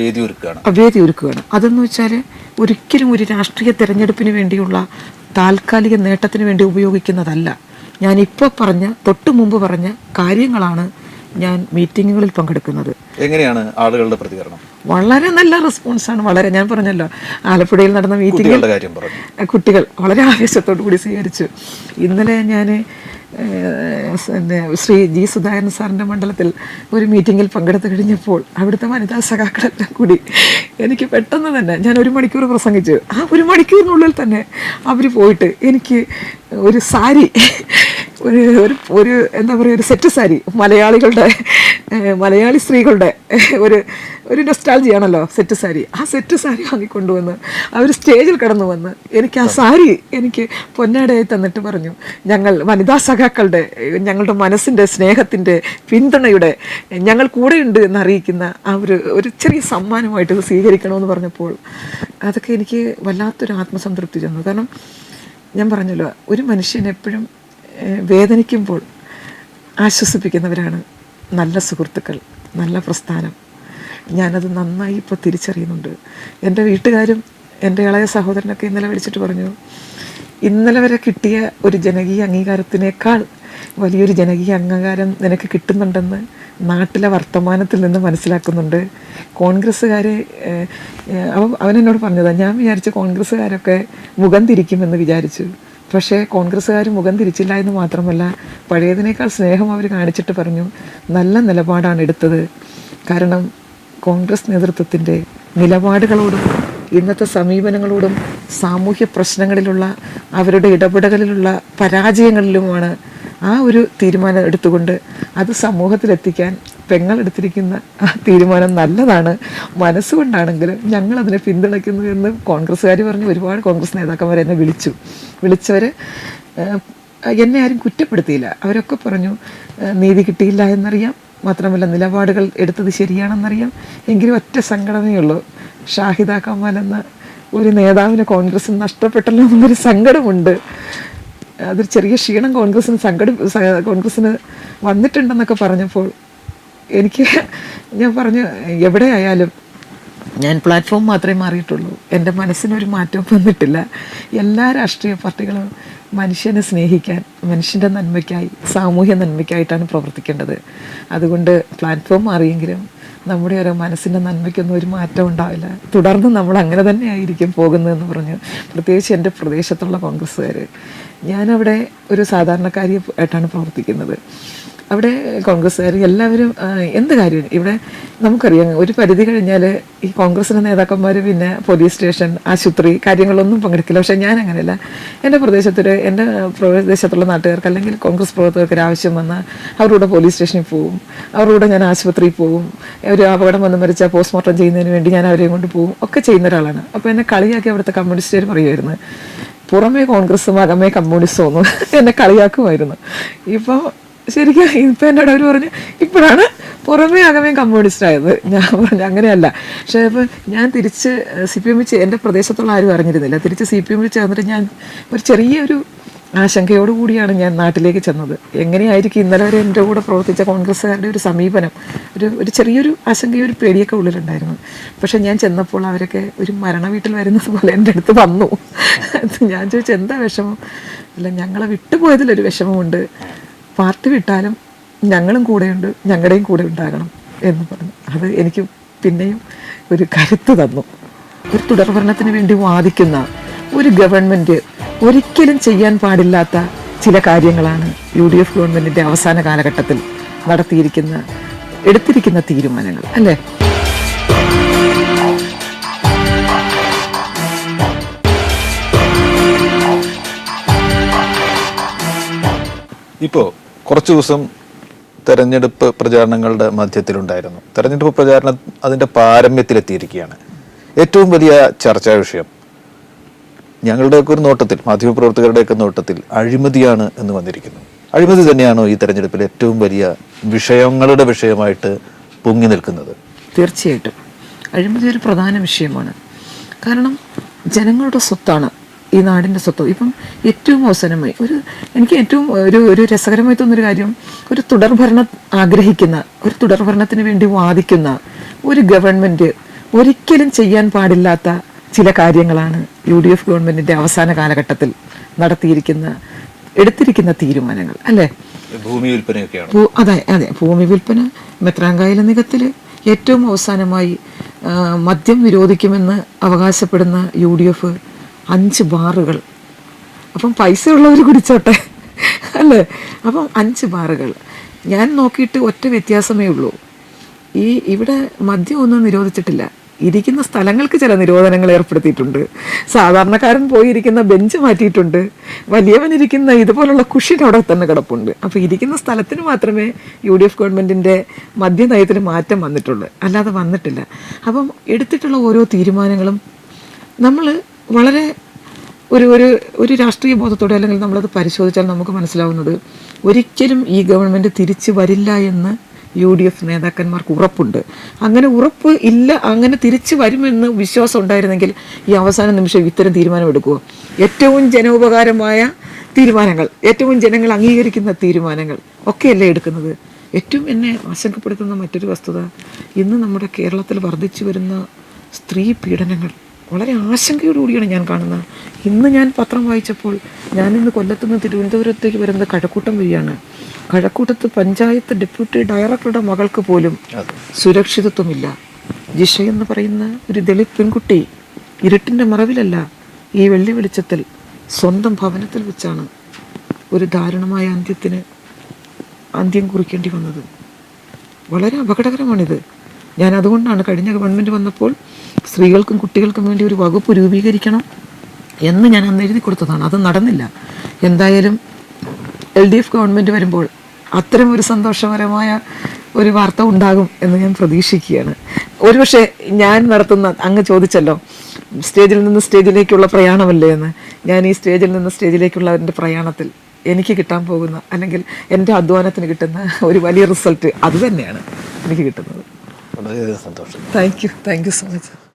വേദി ഒരുക്കുകയാണ്. അതെന്ന് വെച്ചാൽ ഒരിക്കലും ഒരു രാഷ്ട്രീയ തെരഞ്ഞെടുപ്പിന് വേണ്ടിയുള്ള താൽക്കാലിക നേട്ടത്തിന് വേണ്ടി ഉപയോഗിക്കുന്നതല്ല. ഞാനിപ്പോൾ തൊട്ട് മുമ്പ് പറഞ്ഞ കാര്യങ്ങളാണ് ഞാൻ മീറ്റിങ്ങുകളിൽ പങ്കെടുക്കുന്നത്. എങ്ങനെയാണ് ആളുകളുടെ പ്രതികരണം? വളരെ നല്ല റെസ്പോൺസാണ്. ഞാൻ പറഞ്ഞല്ലോ, ആലപ്പുഴയിൽ നടന്ന മീറ്റിംഗിൽ കുട്ടികൾ വളരെ ആവേശത്തോടു കൂടി സ്വീകരിച്ചു. ഇന്നലെ ഞാൻ ശ്രീ G. സുധാകരൻ സാറിൻ്റെ മണ്ഡലത്തിൽ ഒരു മീറ്റിങ്ങിൽ പങ്കെടുത്തു കഴിഞ്ഞപ്പോൾ അവിടുത്തെ വനിതാ സഖാക്കളെല്ലാം കൂടി എനിക്ക് പെട്ടെന്ന് തന്നെ, ഞാൻ 1 മണിക്കൂർ പ്രസംഗിച്ചു. ആ 1 മണിക്കൂറിനുള്ളിൽ തന്നെ അവർ പോയിട്ട് എനിക്ക് ഒരു സാരി, ഒരു എന്താ പറയുക, ഒരു സെറ്റ് സാരി, മലയാളി സ്ത്രീകളുടെ ഒരു നൊസ്റ്റാൾജിയാണല്ലോ സെറ്റ് സാരി. ആ സെറ്റ് സാരി വാങ്ങിക്കൊണ്ടുവന്ന് അവർ സ്റ്റേജിൽ കടന്നു വന്ന് എനിക്ക് ആ സാരി എനിക്ക് പൊന്നാടയായി തന്നിട്ട് പറഞ്ഞു, ഞങ്ങൾ വനിതാ സഖാക്കളുടെ, ഞങ്ങളുടെ മനസ്സിൻ്റെ സ്നേഹത്തിൻ്റെ പിന്തുണയുടെ ഞങ്ങൾ കൂടെയുണ്ട് എന്നറിയിക്കുന്ന ആ ഒരു ചെറിയ സമ്മാനമായിട്ട് ഇത് സ്വീകരിക്കണമെന്ന് പറഞ്ഞപ്പോൾ അതൊക്കെ എനിക്ക് വല്ലാത്തൊരു ആത്മസംതൃപ്തി ചെന്നു. കാരണം ഞാൻ പറഞ്ഞല്ലോ, ഒരു മനുഷ്യൻ എപ്പോഴും വേദനിക്കുമ്പോൾ ആശ്വസിപ്പിക്കുന്നവരാണ് നല്ല സുഹൃത്തുക്കൾ, നല്ല പ്രസ്ഥാനം. ഞാനത് നന്നായി ഇപ്പോൾ തിരിച്ചറിയുന്നുണ്ട്. എൻ്റെ വീട്ടുകാരും എൻ്റെ ഇളയ സഹോദരനൊക്കെ ഇന്നലെ വിളിച്ചിട്ട് പറഞ്ഞു, ഇന്നലെ വരെ കിട്ടിയ ഒരു ജനകീയ അംഗീകാരത്തിനേക്കാൾ വലിയൊരു ജനകീയ അംഗീകാരം നിനക്ക് കിട്ടുന്നുണ്ടെന്ന് നാട്ടിലെ വർത്തമാനത്തിൽ നിന്ന് മനസ്സിലാക്കുന്നുണ്ട്. കോൺഗ്രസ്സുകാരെ അവനെന്നോട് പറഞ്ഞതാണ്, ഞാൻ വിചാരിച്ചു കോൺഗ്രസ്സുകാരൊക്കെ മുഖം തിരിക്കുമെന്ന് വിചാരിച്ചു. പക്ഷേ കോൺഗ്രസ്സുകാർ മുഖം തിരിച്ചില്ല എന്ന് മാത്രമല്ല, പഴയതിനേക്കാൾ സ്നേഹം അവർ കാണിച്ചിട്ട് പറഞ്ഞു, നല്ല നിലപാടാണ് എടുത്തത്. കാരണം കോൺഗ്രസ് നേതൃത്വത്തിൻ്റെ നിലപാടുകളോടും ഇന്നത്തെ സമീപനങ്ങളോടും സാമൂഹ്യ പ്രശ്നങ്ങളിലുള്ള അവരുടെ ഇടപെടലിലുള്ള പരാജയങ്ങളിലുമാണ് ആ ഒരു തീരുമാനം എടുത്തുകൊണ്ട് അത് സമൂഹത്തിലെത്തിക്കാൻ പെങ്ങളെടുത്തിരിക്കുന്ന ആ തീരുമാനം നല്ലതാണ്. മനസ്സുകൊണ്ടാണെങ്കിലും ഞങ്ങളതിനെ പിന്തുണയ്ക്കുന്നു എന്ന് കോൺഗ്രസ്സുകാർ പറഞ്ഞു. ഒരുപാട് കോൺഗ്രസ് നേതാക്കന്മാർ എന്നെ വിളിച്ചവർ എന്നെ ആരും കുറ്റപ്പെടുത്തിയില്ല. അവരൊക്കെ പറഞ്ഞു നീതി കിട്ടിയില്ല എന്നറിയാം, മാത്രമല്ല നിലപാടുകൾ എടുത്തത് ശരിയാണെന്നറിയാം. എങ്കിലും ഒറ്റ സങ്കടമേ ഉള്ളൂ, ഷാഹിദ കമാൽ എന്ന ഒരു നേതാവിനെ കോൺഗ്രസ്സിന് നഷ്ടപ്പെട്ടല്ലോ എന്നൊരു സങ്കടമുണ്ട്. അതൊരു ചെറിയ ക്ഷീണം കോൺഗ്രസ്സിന് വന്നിട്ടുണ്ടെന്നൊക്കെ പറഞ്ഞപ്പോൾ ഞാൻ പറഞ്ഞു, എവിടെ ആയാലും ഞാൻ പ്ലാറ്റ്ഫോം മാത്രമേ മാറിയിട്ടുള്ളൂ, എൻ്റെ മനസ്സിനൊരു മാറ്റവും വന്നിട്ടില്ല. എല്ലാ രാഷ്ട്രീയ പാർട്ടികളും മനുഷ്യനെ സ്നേഹിക്കാൻ, മനുഷ്യൻ്റെ നന്മയ്ക്കായി, സാമൂഹ്യ നന്മയ്ക്കായിട്ടാണ് പ്രവർത്തിക്കേണ്ടത്. അതുകൊണ്ട് പ്ലാറ്റ്ഫോം മാറിയെങ്കിലും നമ്മുടെ ഒരു മനസ്സിൻ്റെ നന്മയ്ക്കൊന്നും ഒരു മാറ്റം ഉണ്ടാവില്ല, തുടർന്ന് നമ്മൾ അങ്ങനെ തന്നെ ആയിരിക്കും പോകുന്നതെന്ന് പറഞ്ഞു. പ്രത്യേകിച്ച് എൻ്റെ പ്രദേശത്തുള്ള കോൺഗ്രസ്സുകാർ. ഞാനവിടെ ഒരു സാധാരണക്കാരി ആയിട്ടാണ് പ്രവർത്തിക്കുന്നത്. അവിടെ കോൺഗ്രസ്സുകാർ എല്ലാവരും എന്ത് കാര്യം ഇവിടെ നമുക്കറിയാം, ഒരു പരിധി കഴിഞ്ഞാൽ ഈ കോൺഗ്രസിൻ്റെ നേതാക്കന്മാർ പിന്നെ പോലീസ് സ്റ്റേഷൻ, ആശുപത്രി കാര്യങ്ങളൊന്നും പങ്കെടുക്കില്ല. പക്ഷേ ഞാൻ അങ്ങനെയല്ല. എൻ്റെ പ്രദേശത്തുള്ള നാട്ടുകാർക്ക് അല്ലെങ്കിൽ കോൺഗ്രസ് പ്രവർത്തകർക്ക് ഒരു ആവശ്യം വന്നാൽ അവരുടെ പോലീസ് സ്റ്റേഷനിൽ പോകും, അവരുടെ ഞാൻ ആശുപത്രിയിൽ പോകും, ഒരു അപകടം വന്ന് മരിച്ചാൽ പോസ്റ്റ്മോർട്ടം ചെയ്യുന്നതിന് വേണ്ടി ഞാൻ അവരെയും കൊണ്ട് പോകും, ഒക്കെ ചെയ്യുന്ന ഒരാളാണ്. അപ്പോൾ എന്നെ കളിയാക്കി അവിടുത്തെ കമ്മ്യൂണിസ്റ്റുകാർ പറയുമായിരുന്നു, പുറമേ കോൺഗ്രസ്സും അകമേ കമ്മ്യൂണിസ്റ്റും ഒന്നും എന്നെ കളിയാക്കുമായിരുന്നു. ഇപ്പം ശരിക്കും ഇപ്പം എന്നോട് അവർ പറഞ്ഞു, ഇപ്പോഴാണ് പുറമേ അകമേ കമ്മ്യൂണിസ്റ്റ് ആയത്. ഞാൻ പറഞ്ഞു അങ്ങനെയല്ല. പക്ഷേ ഇപ്പം ഞാൻ തിരിച്ച് CPM എൻ്റെ പ്രദേശത്തുള്ള ആരും അറിഞ്ഞിരുന്നില്ല. തിരിച്ച് CPM ചേർന്നിട്ട് ഞാൻ ഒരു ചെറിയൊരു ആശങ്കയോടുകൂടിയാണ് ഞാൻ നാട്ടിലേക്ക് ചെന്നത്. എങ്ങനെയായിരിക്കും ഇന്നലെ വരെ എൻ്റെ കൂടെ പ്രവർത്തിച്ച കോൺഗ്രസ്സുകാരുടെ ഒരു സമീപനം, ഒരു ചെറിയൊരു ആശങ്കയും ഒരു പേടിയൊക്കെ ഉള്ളിലുണ്ടായിരുന്നു. പക്ഷെ ഞാൻ ചെന്നപ്പോൾ അവരൊക്കെ ഒരു മരണ വീട്ടിൽ വരുന്നത് പോലെ എൻ്റെ അടുത്ത് വന്നു. ഞാൻ ചോദിച്ചു, എന്താ വിഷമം? അല്ല, ഞങ്ങളെ വിട്ടുപോയതിലൊരു വിഷമമുണ്ട്, പാർട്ടി വിട്ടാലും ഞങ്ങളും കൂടെയുണ്ട്, ഞങ്ങളുടെയും കൂടെ ഉണ്ടാകണം എന്ന് പറഞ്ഞു. അത് എനിക്ക് പിന്നെയും ഒരു കരുത്ത് തന്നു. ഒരു തുടർഭരണത്തിന് വേണ്ടി വാദിക്കുന്ന ഒരു ഗവൺമെൻറ് ഒരിക്കലും ചെയ്യാൻ പാടില്ലാത്ത ചില കാര്യങ്ങളാണ് UDF ഗവൺമെൻറ്റിൻ്റെ അവസാന കാലഘട്ടത്തിൽ എടുത്തിരിക്കുന്ന തീരുമാനങ്ങൾ, അല്ലേ? ഇപ്പോൾ കുറച്ച് ദിവസം തെരഞ്ഞെടുപ്പ് പ്രചാരണങ്ങളുടെ മധ്യത്തിലുണ്ടായിരുന്നു. തെരഞ്ഞെടുപ്പ് പ്രചാരണം അതിൻ്റെ പാരമ്യത്തിലെത്തിയിരിക്കുകയാണ്. ഏറ്റവും വലിയ ചർച്ചാ വിഷയം ഞങ്ങളുടെയൊക്കെ ഒരു നോട്ടത്തിൽ, മാധ്യമപ്രവർത്തകരുടെയൊക്കെ നോട്ടത്തിൽ അഴിമതിയാണ് എന്ന് വന്നിരിക്കുന്നു. അഴിമതി തന്നെയാണോ ഈ തെരഞ്ഞെടുപ്പിൽ ഏറ്റവും വലിയ വിഷയങ്ങളുടെ വിഷയമായിട്ട് പൊങ്ങി നിൽക്കുന്നത്? തീർച്ചയായിട്ടും അഴിമതി ഒരു പ്രധാന വിഷയമാണ്. കാരണം ജനങ്ങളുടെ സ്വത്താണ് ഈ നാടിൻ്റെ സ്വത്ത്. ഇപ്പം ഏറ്റവും അവസാനമായി എനിക്ക് ഏറ്റവും ഒരു രസകരമായി തോന്നുന്നൊരു കാര്യം, ഒരു തുടർഭരണം ആഗ്രഹിക്കുന്ന, ഒരു തുടർഭരണത്തിന് വേണ്ടി വാദിക്കുന്ന ഒരു ഗവൺമെൻറ് ഒരിക്കലും ചെയ്യാൻ പാടില്ലാത്ത ചില കാര്യങ്ങളാണ് UDF ഗവൺമെൻറ്റിൻ്റെ അവസാന കാലഘട്ടത്തിൽ എടുത്തിരിക്കുന്ന തീരുമാനങ്ങൾ, അല്ലേ? ഭൂമി വിൽപ്പനയൊക്കെയാണ്. അതെ, ഭൂമി വിൽപ്പന, മെത്രാങ്കായല നികത്തിൽ, ഏറ്റവും അവസാനമായി മദ്യം വിരോധിക്കുമെന്ന് അവകാശപ്പെടുന്ന UDF 5 ബാറുകൾ. അപ്പം പൈസ ഉള്ളവർ കുടിച്ചോട്ടെ, അല്ലേ? അപ്പം 5 ബാറുകൾ ഞാൻ നോക്കിയിട്ട് ഒറ്റ വ്യത്യാസമേ ഉള്ളൂ. ഇവിടെ മദ്യം ഒന്നും നിരോധിച്ചിട്ടില്ല. ഇരിക്കുന്ന സ്ഥലങ്ങൾക്ക് ചില നിരോധനങ്ങൾ ഏർപ്പെടുത്തിയിട്ടുണ്ട്. സാധാരണക്കാരൻ പോയിരിക്കുന്ന ബെഞ്ച് മാറ്റിയിട്ടുണ്ട്. വലിയവനിരിക്കുന്ന ഇതുപോലുള്ള കുഷിൻ അവിടെ തന്നെ കിടപ്പുണ്ട്. അപ്പോൾ ഇരിക്കുന്ന സ്ഥലത്തിന് മാത്രമേ UDF ഗവൺമെൻറ്റിൻ്റെ മദ്യനയത്തിന് മാറ്റം വന്നിട്ടുള്ളൂ, അല്ലാതെ വന്നിട്ടില്ല. അപ്പം എടുത്തിട്ടുള്ള ഓരോ തീരുമാനങ്ങളും നമ്മൾ വളരെ ഒരു രാഷ്ട്രീയ ബോധത്തോടെ അല്ലെങ്കിൽ നമ്മളത് പരിശോധിച്ചാൽ നമുക്ക് മനസ്സിലാവുന്നത്, ഒരിക്കലും ഈ ഗവൺമെൻറ് തിരിച്ചു വരില്ല എന്ന് UDF നേതാക്കന്മാർക്ക് ഉറപ്പുണ്ട്. അങ്ങനെ ഉറപ്പ് ഇല്ല, അങ്ങനെ തിരിച്ചു വരുമെന്ന് വിശ്വാസം ഉണ്ടായിരുന്നെങ്കിൽ ഈ അവസാന നിമിഷം ഇത്തരം തീരുമാനമെടുക്കുമോ? ഏറ്റവും ജനോപകാരമായ തീരുമാനങ്ങൾ, ഏറ്റവും ജനങ്ങൾ അംഗീകരിക്കുന്ന തീരുമാനങ്ങൾ ഒക്കെയല്ലേ എടുക്കുന്നത്. ഏറ്റവും എന്നെ ആശങ്കപ്പെടുത്തുന്ന മറ്റൊരു വസ്തുത, ഇന്ന് നമ്മുടെ കേരളത്തിൽ വർദ്ധിച്ചു വരുന്ന സ്ത്രീ പീഡനങ്ങൾ വളരെ ആശങ്കയോടുകൂടിയാണ് ഞാൻ കാണുന്നത്. ഇന്ന് ഞാൻ പത്രം വായിച്ചപ്പോൾ, ഞാനിന്ന് കൊല്ലത്തുനിന്ന് തിരുവനന്തപുരത്തേക്ക് വരുന്നത് കഴക്കൂട്ടം വഴിയാണ്. കഴക്കൂട്ടത്ത് പഞ്ചായത്ത് ഡെപ്യൂട്ടി ഡയറക്ടറുടെ മകൾക്ക് പോലും സുരക്ഷിതത്വമില്ല. ജിഷ എന്ന് പറയുന്ന ഒരു ദളിത് പെൺകുട്ടി ഇരുട്ടിൻ്റെ മറവിലല്ല, ഈ വെള്ളി വെളിച്ചത്തിൽ സ്വന്തം ഭവനത്തിൽ വെച്ചാണ് ഒരു ദാരുണമായ അന്ത്യം കുറിക്കേണ്ടി വന്നത്. വളരെ അപകടകരമാണിത്. ഞാൻ അതുകൊണ്ടാണ് കഴിഞ്ഞ ഗവൺമെൻറ് വന്നപ്പോൾ സ്ത്രീകൾക്കും കുട്ടികൾക്കും വേണ്ടി ഒരു വകുപ്പ് രൂപീകരിക്കണം എന്ന് ഞാൻ അന്ന് എഴുതി കൊടുത്തതാണ്. അത് നടന്നില്ല. എന്തായാലും LDF ഗവൺമെൻറ് വരുമ്പോൾ അത്തരം ഒരു സന്തോഷകരമായ ഒരു വാർത്ത ഉണ്ടാകും എന്ന് ഞാൻ പ്രതീക്ഷിക്കുകയാണ്. ഒരുപക്ഷെ ഞാൻ നടത്തുന്ന, അങ്ങ് ചോദിച്ചല്ലോ സ്റ്റേജിൽ നിന്ന് സ്റ്റേജിലേക്കുള്ള പ്രയാണമല്ലേ എന്ന്, ഞാൻ ഈ സ്റ്റേജിൽ നിന്ന് സ്റ്റേജിലേക്കുള്ള എൻ്റെ പ്രയാണത്തിൽ എനിക്ക് കിട്ടാൻ പോകുന്ന, അല്ലെങ്കിൽ എൻ്റെ അധ്വാനത്തിന് കിട്ടുന്ന ഒരു വലിയ റിസൾട്ട് അത് തന്നെയാണ് എനിക്ക് കിട്ടുന്നത്. വളരെയധികം സന്തോഷം. Thank you so much.